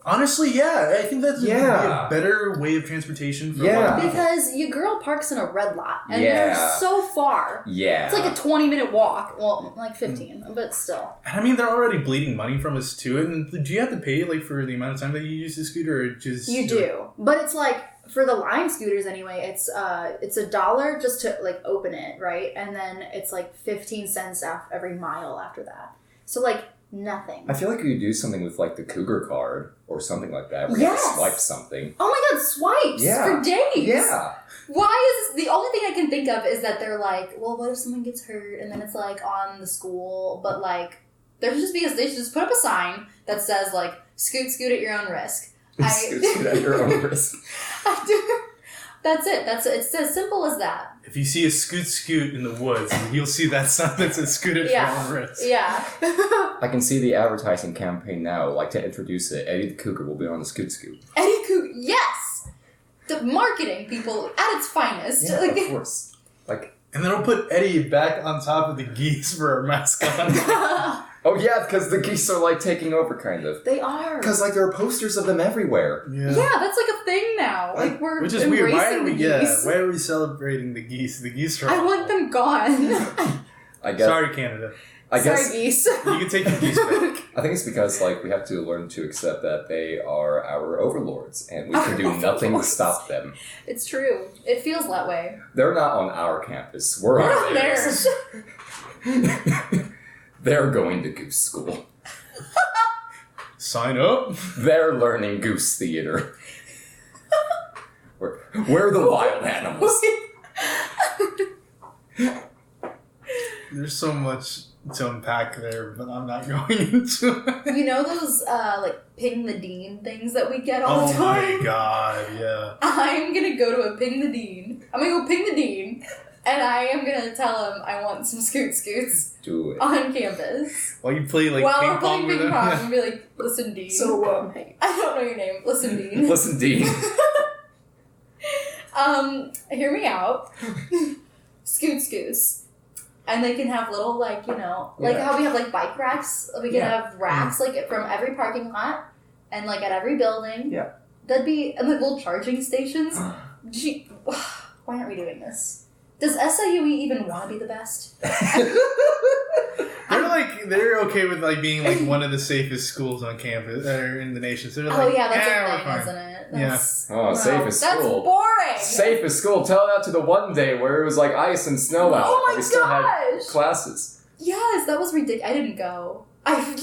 Honestly, yeah, I think that's Yeah. a better way of transportation for Yeah. a lot of people. Because your girl parks in a red lot, and Yeah. they're so far. Yeah. It's like a 20-minute walk. Well, like 15, but still. And I mean, they're already bleeding money from us too. And do you have to pay like for the amount of time that you use the scooter, or just You do. But it's like, for the Lime scooters anyway, it's $1 just to like open it, right? And then it's like 15 cents every mile after that. So like nothing. I feel like you could do something with like the Cougar card or something like that. Where Yes. you swipe something. Oh my god, swipes Yeah. for days. Yeah. Why is the only thing I can think of is that they're like, well, what if someone gets hurt and then it's like on the school, but like there's just because they should just put up a sign that says like scoot at your own risk. Scoot at your own risk. I do. That's it. It's as simple as that. If you see a scoot in the woods, you'll see that sign that says "scoot at your own risk." Yeah. I can see the advertising campaign now. Like to introduce it, Eddie the Cougar will be on the scoot. Eddie Cougar, yes. The marketing people at its finest. Yeah, Like, of course. Like, And then I'll put Eddie back on top of the geese for our mascot. oh yeah, because the geese are like taking over, kind of. they are. Because like there are posters of them everywhere. Yeah, that's like a thing now. Like we're Which is weird. Why embracing are we? the Yeah. geese. Why are we celebrating the geese? The geese are. I want them gone. I guess. Sorry, Canada. I guess. Sorry, geese. You can take your geese back. I think it's because like we have to learn to accept that they are our overlords, and we can do nothing to stop them. It's true. It feels that way. They're not on our campus. We're We're on on theirs. They're going to goose school. Sign up. They're learning goose theater. We're the wild animals. There's so much to unpack there, but I'm not going into it. You know those like ping the dean things that we get all the Oh time? my god, yeah. I'm gonna go to a ping the dean. I'm gonna go ping the dean, and I am gonna tell him I want some scoots Do it. on campus. While you play like While ping we're pong playing with ping them. pong, and be like, listen, Dean. I don't know your name. Listen, Dean. Listen, Dean. Hear me out. Scoots. And they can have little, like, you know, like Yeah. how we have, like, bike racks. We can Yeah. have racks, like, from every parking lot and, like, at every building. Yeah. That'd be, and, like, little charging stations. Gee, why aren't we doing this? Does SIUE even want to be the best? They're okay with like being like one of the safest schools on campus or in the nation. So they're like, Oh, yeah, that's we're a thing, fine. isn't it? Yeah. That's, Oh, safest That's school. boring! Safest school. Tell that to the one day where it was like ice and snow out. Oh my and we still had gosh! classes. Yes, that was ridiculous. I didn't go. I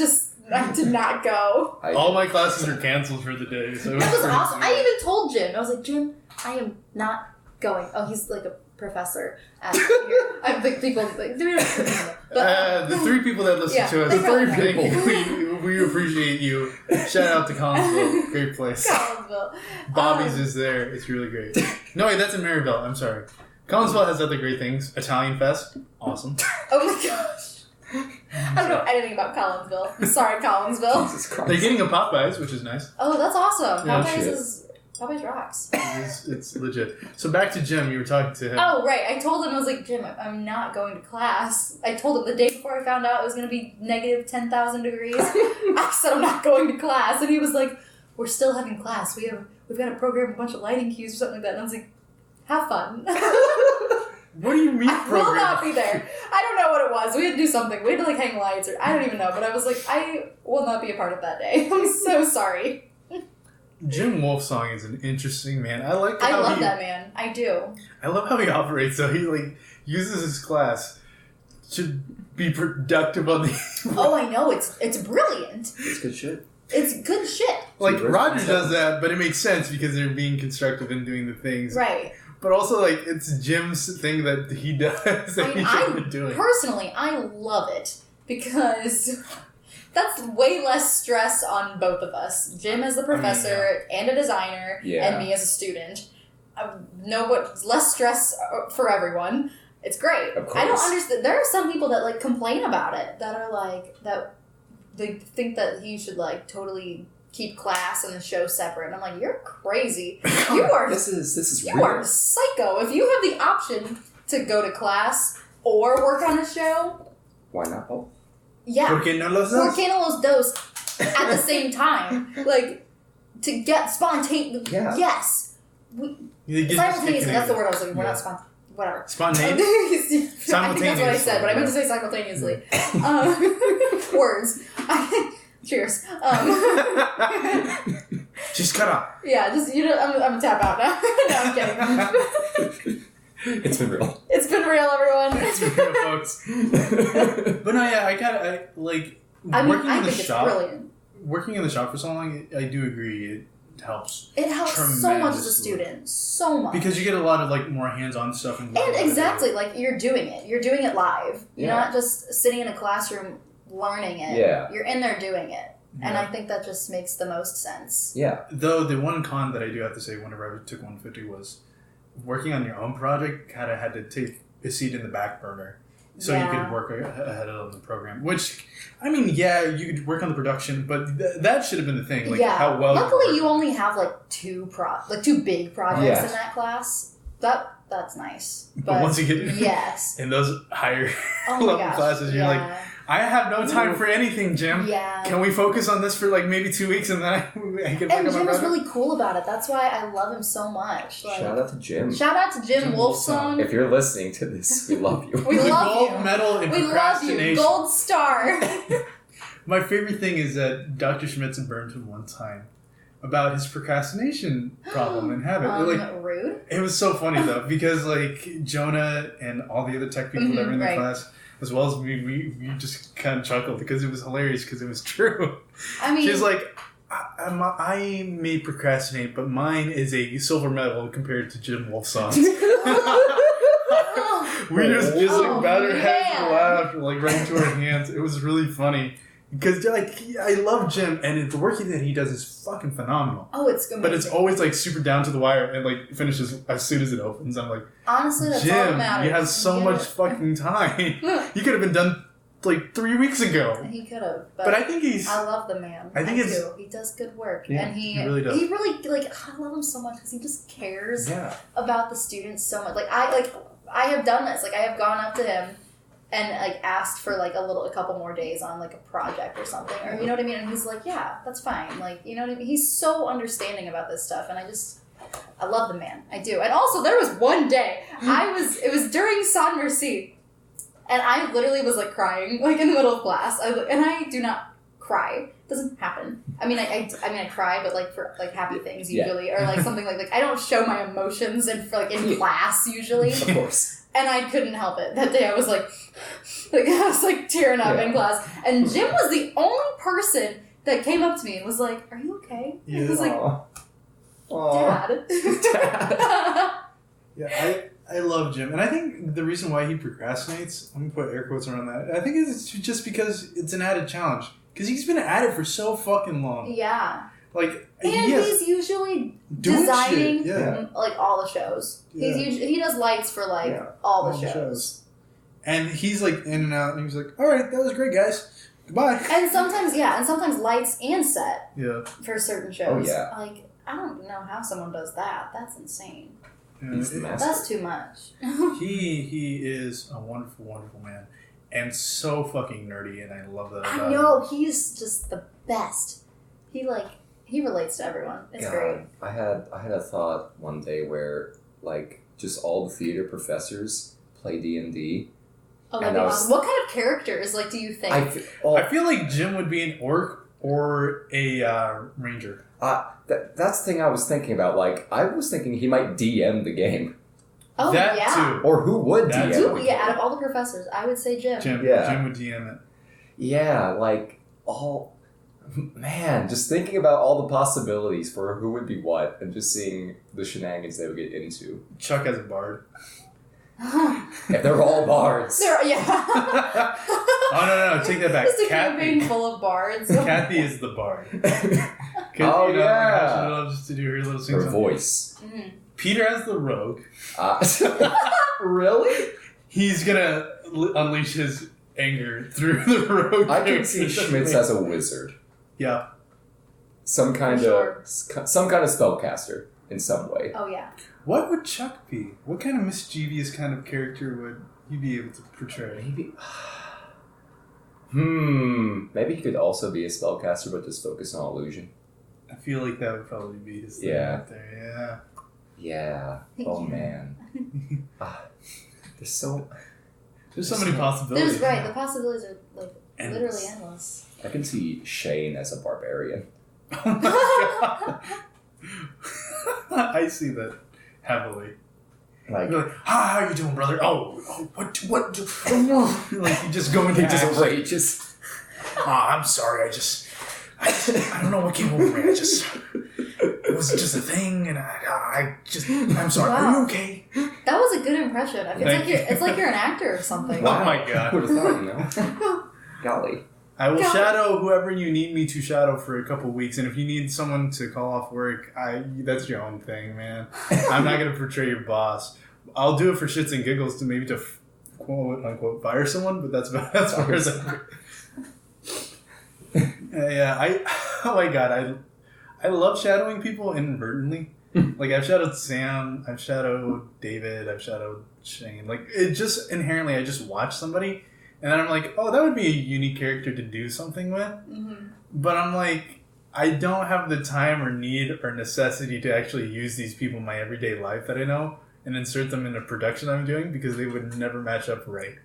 did not go. All my classes are canceled for the day. So That was awesome. I even told Jim. I was like, Jim, I am not going. Oh, he's like a professor at here. I think people like the three people that listen Yeah, to us, they the probably three know. people, we appreciate you. Shout out to Collinsville, great place. Collinsville. Bobby's is there. It's really great. No, wait, that's in Maryville. I'm sorry. Collinsville has other great things. Italian Fest, awesome. Oh my gosh. I don't know anything about Collinsville. I'm sorry, Collinsville. Jesus Christ. They're getting a Popeyes, which is nice. Oh, that's awesome. Yeah, Popeyes rocks. It's legit. So back to Jim. You were talking to him. Oh, right. I told him, I was like, Jim, I'm not going to class. I told him the day before I found out it was going to be negative 10,000 degrees. I said I'm not going to class. And he was like, we're still having class. We've got to program a bunch of lighting cues or something like that. And I was like, have fun. What do you mean I will not be there. I don't know what it was. We had to do something. We had to like hang lights or I don't even know. But I was like, I will not be a part of that day. I'm so sorry. Jim Wolfsong is an interesting man. I love that man. I do. I love how he operates. So he like uses his class to be productive on the. Oh, I know. It's brilliant. It's good shit. It's good shit. Like Roger does that, but it makes sense because they're being constructive and doing the things. Right. But also, like, it's Jim's thing that he does that he should have been doing. Personally, I love it because that's way less stress on both of us. Jim as the professor and a designer, and me as a student. But less stress for everyone. It's great. Of course. I don't understand. There are some people that like complain about it. That are like that. They think that he should like totally keep class and the show separate. And I'm like, you're crazy. You are. This is you real. are psycho. If you have the option to go to class or work on a show, why not both? Yeah. ¿Por qué no los dos? ¿Por qué no los dos at the same time? Like to get spontaneous. Yeah. Yes. Simultaneously. That's the word I was looking for. Not spontaneous. Whatever. Spontaneous? I think that's what I said, but I meant to say simultaneously. Words. Cheers. Just cut off. Yeah, just, I'm gonna tap out now. No, I'm kidding. It's been real. It's been real, everyone. It's been real, folks. But no, yeah, I think it's brilliant. Working in the shop for so long, I do agree it helps. It helps so much as a student. So much. Because you get a lot of like more hands-on stuff. And exactly, like you're doing it. You're doing it live. You're not just sitting in a classroom learning it. Yeah. You're in there doing it. And I think that just makes the most sense. Yeah. Though the one con that I do have to say whenever I took 150 was working on your own project kind of had to take a seat in the back burner. So you could work ahead of the program. Which, I mean, yeah, you could work on the production, but that should have been the thing. Like, how well. Luckily, you only have like two big projects in that class. That's nice. But once you get in those higher level classes, you're like, I have no time for anything, Jim. Yeah. Can we focus on this for like maybe 2 weeks and then I can work on my project? And Jim was really cool about it. That's why I love him so much. Like, shout out to Jim. Shout out to Jim Wolfsong. If you're listening to this, we love you. We love you. Gold medal in procrastination. We love you. Gold star. My favorite thing is that Dr. Schmitzen burned him one time about his procrastination problem and habit. Rude. It was so funny though because like Jonah and all the other tech people that were in the class, as well as me, we just kind of chuckled because it was hilarious because it was true. I mean, she's like, I may procrastinate, but mine is a silver medal compared to Jim Wolfsong's. We just like bowed our heads and laughed, like right into our hands. It was really funny. Because I love Jim, and the work that he does is fucking phenomenal. Oh, it's good. But it's always like super down to the wire and like finishes as soon as it opens. I'm like, honestly, that's Jim, all that matters. you have so much fucking time. You could have been done like 3 weeks ago. He could have. But I think I love the man. I think he does good work, and he really does. He really I love him so much because he just cares about the students so much. I have done this. Like I have gone up to him and like asked for like a couple more days on like a project or something, or you know what I mean. And he's like, yeah, that's fine. Like you know what I mean. He's so understanding about this stuff, and I love the man. I do. And also there was one day it was during San Merci, and I literally was like crying like in the middle of class. And I do not cry. It doesn't happen. I mean, I cry, but like for like happy things usually, or like something like I don't show my emotions in class usually. Of course. And I couldn't help it. That day I was like I was like tearing up in class. And Jim was the only person that came up to me and was like, "Are you okay?" Yeah. He was like, Dad. Yeah, I love Jim. And I think the reason why he procrastinates, I'm going to put air quotes around that, I think it's just because it's an added challenge. Because he's been at it for so fucking long. Yeah. Like, and he's usually designing like all the shows. Yeah. He does lights for like all the shows. And he's like in and out, and he's like, "All right, that was great, guys. Goodbye." And sometimes lights and set. Yeah. For certain shows. Oh yeah. Like I don't know how someone does that. That's insane. Yeah, that's too much. He is a wonderful, wonderful man, and so fucking nerdy, and I love that. I know he's just the best. He relates to everyone. It's great. I had a thought one day where like just all the theater professors play D&D. Oh, that'd be awesome. What kind of characters do you think? I feel like Jim would be an orc or a ranger. That's the thing I was thinking about. Like I was thinking he might DM the game. Oh that yeah. too. Or who would DM it? Yeah, out of all the professors, I would say Jim. Jim would DM it. Yeah, like all. Man, just thinking about all the possibilities for who would be what, and just seeing the shenanigans they would get into. Chuck as a bard. If they're all bards. Yeah. Oh, no, take that back. Just a Kathy. campaign full of bards. Kathy is the bard. Oh, yeah. She loves just to do her little sing Her song. voice. Mm-hmm. Peter as the rogue. Really? He's gonna unleash his anger through the rogue. I can see Schmucks as a wizard. Yeah. Some kind Sure. of spellcaster in some way. Oh, yeah. What would Chuck be? What kind of mischievous kind of character would he be able to portray? Maybe he could also be a spellcaster, but just focus on illusion. I feel like that would probably be his thing right there. Yeah. Oh man. There's so many possibilities. The possibilities are like Endless. literally endless. I can see Shane as a barbarian. Oh my god. I see that heavily. Like, You're like, how you doing, brother? Oh, what? Like you just go into he just action. rages. Oh, I'm sorry. I don't know what came over me. It was just a thing, and I'm sorry. Wow. Are you okay? That was a good impression. It's like you're an actor or something. Wow. Oh my god. Who would have thought, Golly. I will shadow whoever you need me to shadow for a couple weeks, and if you need someone to call off work, that's your own thing, man. I'm not gonna portray your boss. I'll do it for shits and giggles to quote unquote fire someone, but that's about as far as I. Oh my god, I love shadowing people inadvertently. Like I've shadowed Sam, I've shadowed David, I've shadowed Shane. Like it just inherently, I just watch somebody. And then I'm like, oh, that would be a unique character to do something with. Mm-hmm. But I'm like, I don't have the time or need or necessity to actually use these people in my everyday life that I know and insert them in a production I'm doing because they would never match up right.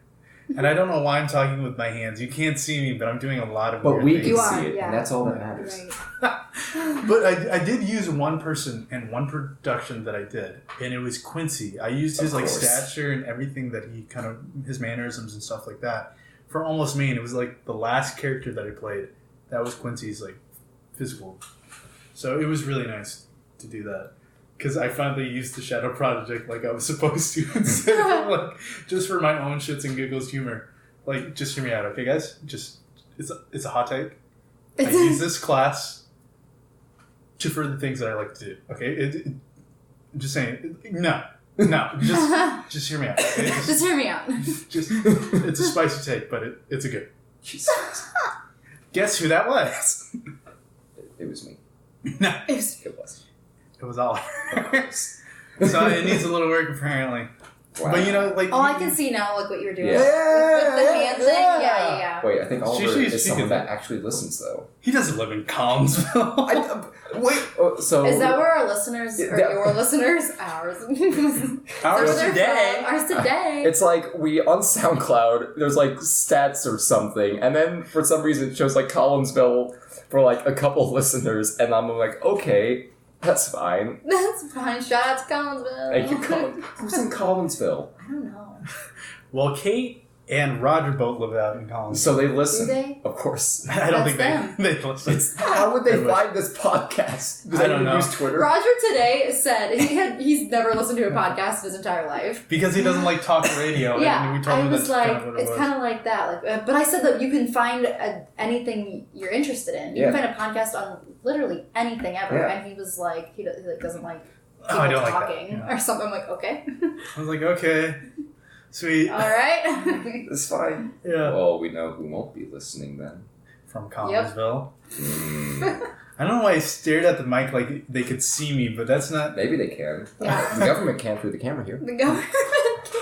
And I don't know why I'm talking with my hands. You can't see me, but I'm doing a lot of weird we things. can You see are, it, yeah. and that's all that matters. Right. But I did use one person in one production that I did, and it was Quincy. I used his stature and everything that he kind of, his mannerisms and stuff like that for Almost Me, and it was like the last character that I played. That was Quincy's like physical. So it was really nice to do that. Because I finally used the Shadow Project like I was supposed to instead of like just for my own shits and giggles humor. Like, just hear me out, okay, guys? Just it's a hot take. I use this class for the things that I like to do. Okay, just saying. No, just hear me out. Okay? Just hear me out. Just it's a spicy take, but it's a good. Jesus. Guess who that was? It was me. No, It was. it was Oliver. So it needs a little work apparently. Wow. But you know, like Oh, I can see now, like what you were doing. Yeah. With the hand thing. Yeah. Wait, I think Oliver She is someone can- that actually listens, though. he doesn't live in Collinsville. Wait. So Is that where our listeners, or Yeah. your listeners, ours, Ours where they're today. from? Ours today. It's like we on SoundCloud. There's like stats or something, and then for some reason it shows like Collinsville for like a couple listeners, and I'm like, okay, that's fine. That's fine. Shout out to Collinsville. Thank you, Who's in Collinsville? I don't know. Well, Kate and Roger both live out in Collinsville. So they listen, Do they? of course. I don't That's think they listen. How would they I wish. find this podcast? Does I don't anyone know. use Twitter? Roger today said he's never listened to a podcast his entire life. Because he doesn't like talk radio. Yeah, and we told I him was that's like, kind of what it it's was. kind of like that. Like, but I said that you can find anything you're interested in. You Yeah. can find a podcast on literally anything ever. Yeah. And he was like, he doesn't like people Oh, I don't like that, talking yeah. or something. I'm like, okay, I was like, okay, sweet. all right. It's fine. Yeah. Well, we know who won't be listening then. From Collinsville. Mm, I don't know why I stared at the mic like they could see me, but that's not... maybe they can. Yeah. The government can through the camera here. The government.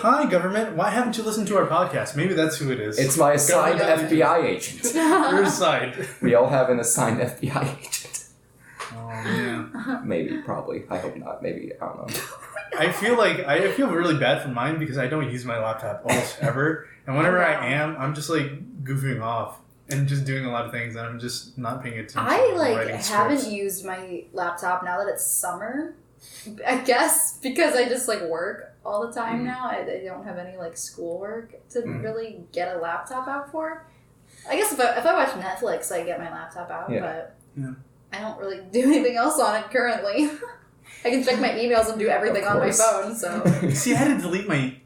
Hi, government. Why haven't you listened to our podcast? Maybe that's who it is. It's my assigned Government. FBI agent. Your side. We all have an assigned FBI agent. Oh, man. Maybe, probably. I hope not. Maybe, I don't know. I feel really bad for mine because I don't use my laptop almost ever. And whenever I am, I'm just like goofing off and just doing a lot of things and I'm just not paying attention. I to like writing haven't scripts. used my laptop now that it's summer. I guess because I just like work all the time now. I don't have any like schoolwork to really get a laptop out for. I guess if I watch Netflix, I get my laptop out, but Yeah. I don't really do anything else on it currently. I can check my emails and do everything on my phone, so... See, I had to delete my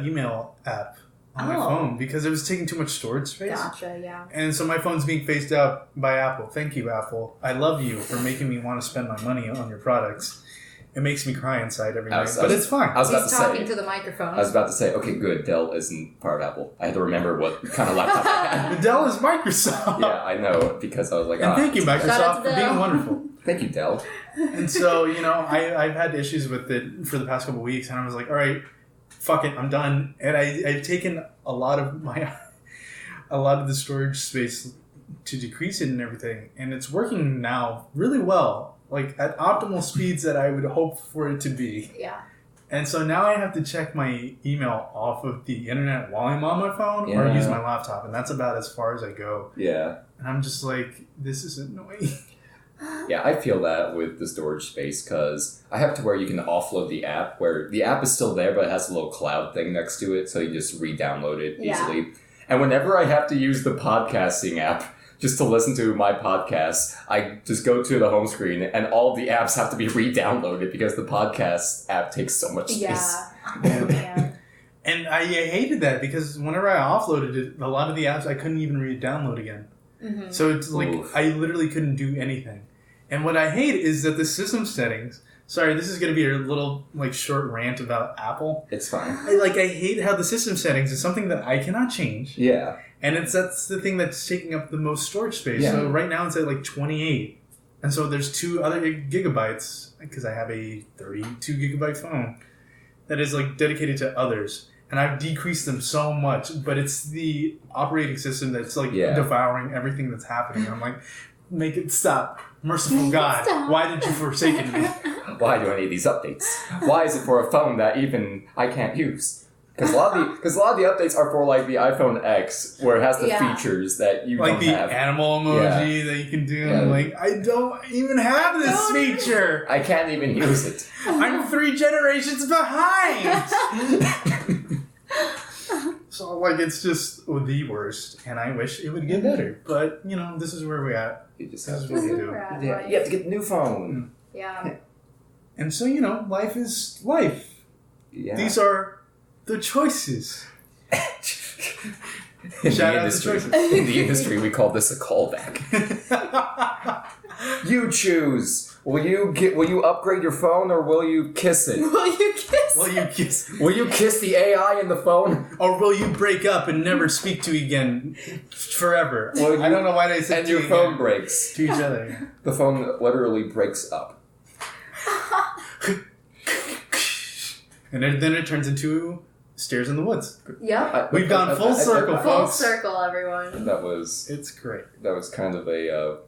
email app on my phone because it was taking too much storage space. Gotcha, yeah. And so my phone's being phased out by Apple. Thank you, Apple. I love you for making me want to spend my money on your products. It makes me cry inside every night, but it's fine. He's talking to the microphone. I was about to say, okay, good, Dell isn't part of Apple. I had to remember what kind of laptop I had. Dell is Microsoft. Yeah, I know, because I was like, and thank you, Microsoft, for being wonderful. Thank you, Dell. And so, I've had issues with it for the past couple of weeks, and I was like, all right, fuck it, I'm done. And I've taken a lot of the storage space to decrease it and everything, and it's working now really well. Like, at optimal speeds that I would hope for it to be. Yeah. And so now I have to check my email off of the internet while I'm on my phone or use my laptop. And that's about as far as I go. Yeah. And I'm just like, this is annoying. Yeah, I feel that with the storage space because I have to where you can offload the app where the app is still there but it has a little cloud thing next to it so you just re-download it easily. And whenever I have to use the podcasting app just to listen to my podcast, I just go to the home screen and all the apps have to be re-downloaded because the podcast app takes so much space. Yeah. Oh, man. And I hated that because whenever I offloaded it, a lot of the apps I couldn't even re-download again. Mm-hmm. So it's like, I literally couldn't do anything. And what I hate is that the system settings... Sorry, this is going to be a little short rant about Apple. It's fine. I hate how the system settings is something that I cannot change. Yeah. And that's the thing that's taking up the most storage space. Yeah. So right now it's at 28. And so there's 2 other gigabytes because I have a 32 gigabyte phone that is dedicated to others. And I've decreased them so much, but it's the operating system that's devouring everything that's happening. I'm like, make it stop. Merciful God, why did you forsaken me? Why do I need these updates? Why is it for a phone that even I can't use? Because a lot of the updates are for the iPhone X, where it has the features that you don't have. Like the animal emoji that you can do. Yeah. I don't even have this feature. I can't even use it. I'm 3 generations behind. So it's just the worst, and I wish it would get better. But this is where we're at. You just have to do. You have to get a new phone. Yeah. And so life is life. Yeah. These are the choices. In the industry, we call this a callback. You choose. Will you upgrade your phone or will you kiss it? Will you kiss? Will you kiss the AI in the phone? Or will you break up and never speak to again forever? I don't know why they said and your phone breaks to each other. The phone literally breaks up. And then it turns into Stairs in the Woods. Yep. We've gone full circle, folks. Full circle, everyone. It's great. That was kind of a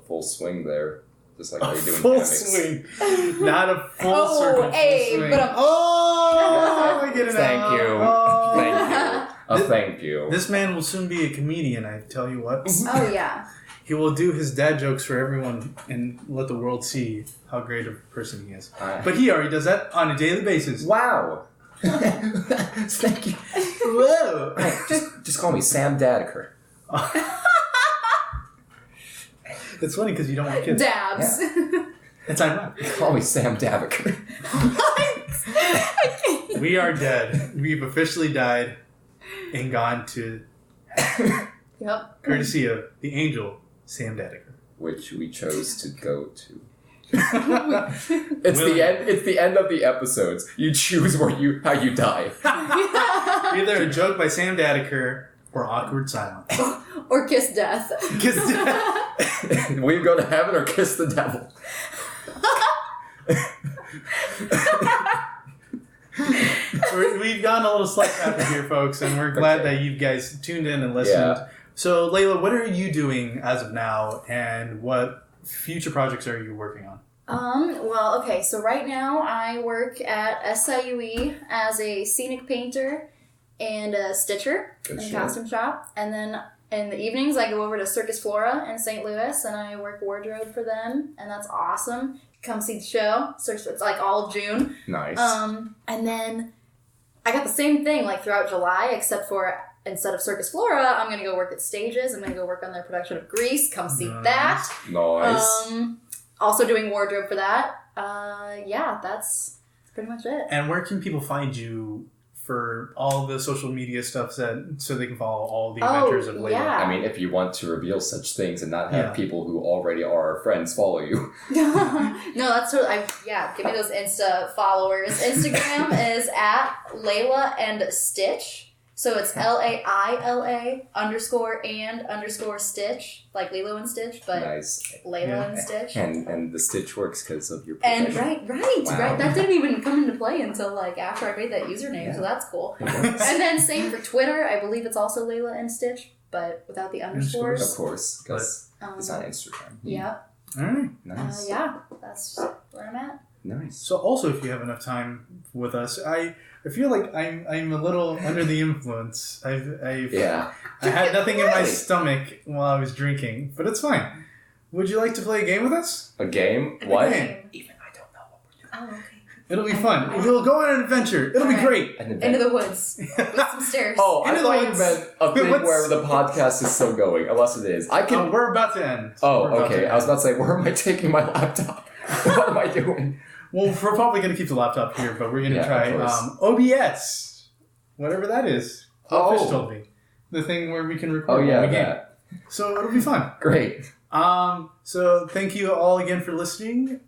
full swing there. Just like how you're doing full swing. Not a full circle. Swing. But I get it. Thank you. Thank you. This man will soon be a comedian, I tell you what. Oh, yeah. He will do his dad jokes for everyone and let the world see how great a person he is. But he already does that on a daily basis. Wow. Thank you. Whoa. Hey, just call me Sam Dadaker. It's funny because you don't want kids. Dabs. Yeah. It's ironic. Call me Sam Dadaker. We are dead. We've officially died and gone to Yep. courtesy of the angel Sam Dadaker, which we chose to go to. It's the end of the episodes. You choose how you die. Either a joke by Sam Dadaker or awkward silence. Or kiss death. Kiss death. Will you go to heaven or kiss the devil? We've gone a little slight after here, folks, and we're glad that you guys tuned in and listened. Yeah. So, Laila, what are you doing as of now, and what future projects are you working on? Well, okay, so right now I work at SIUE as a scenic painter and a stitcher in a costume shop. And then in the evenings I go over to Circus Flora in St. Louis and I work wardrobe for them, and that's awesome. Come see the show. It's all of June. Nice. And then I got the same thing throughout July, except for instead of Circus Flora, I'm going to go work at Stages. I'm going to go work on their production of Grease. Come see that. Nice. Also doing wardrobe for that. Yeah, that's pretty much it. And where can people find you for all the social media stuff so they can follow all the adventures of Laila? Yeah. I mean, if you want to reveal such things and not have people who already are our friends follow you. No, that's totally. Give me those Insta followers. Instagram is at Laila and Stitch. So it's LAILA_and_Stitch, like Lilo and Stitch, but nice. Laila and Stitch. And the Stitch works because of your profession. And right. Wow. That didn't even come into play until like after I made that username, so that's cool. And then same for Twitter. I believe it's also Laila and Stitch, but without the underscores. Of course, because it's on Instagram. Yeah. All right. Nice. That's where I'm at. Nice. So also, if you have enough time with us, I feel like I'm a little under the influence. I had nothing in my stomach while I was drinking, but it's fine. Would you like to play a game with us? A game? What? Even I don't know what we're doing. Oh, okay. It'll be fun. We'll go on an adventure. It'll be great. Into the woods with some stairs. Oh, I thought you meant a thing where the podcast is still going, unless it is. We're about to end. Oh, okay. I was about to say, where am I taking my laptop? What am I doing? Well, we're probably going to keep the laptop here, but we're going to try OBS. Whatever that is. Fish told me. The thing where we can record the game. So it'll be fun. Great. So thank you all again for listening.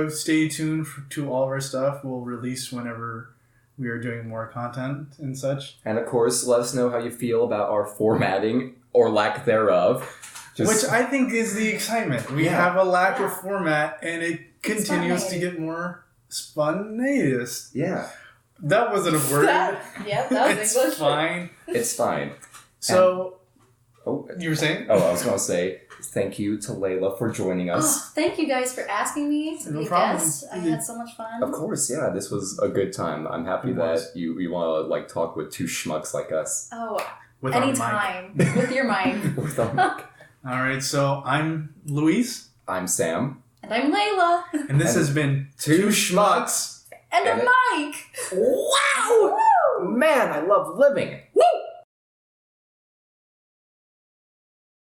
Stay tuned to all of our stuff. We'll release whenever we are doing more content and such. And of course, let us know how you feel about our formatting or lack thereof. Which I think is the excitement. We have a lack of format, and it continues to get more spontaneous. Yeah. That wasn't a word. That was English. Fine. It's fine. So, you were saying? Oh, I was going to say thank you to Laila for joining us. Thank you guys for asking me to be a guest. I had so much fun. Of course, yeah. This was a good time. I'm happy that you want to talk with two schmucks like us. Oh, with anytime. With your mic. With our mic. All right, so I'm Luis. I'm Sam. And I'm Laila. And this has been Two Schmucks. And a mic. Wow! Woo! Man, I love living.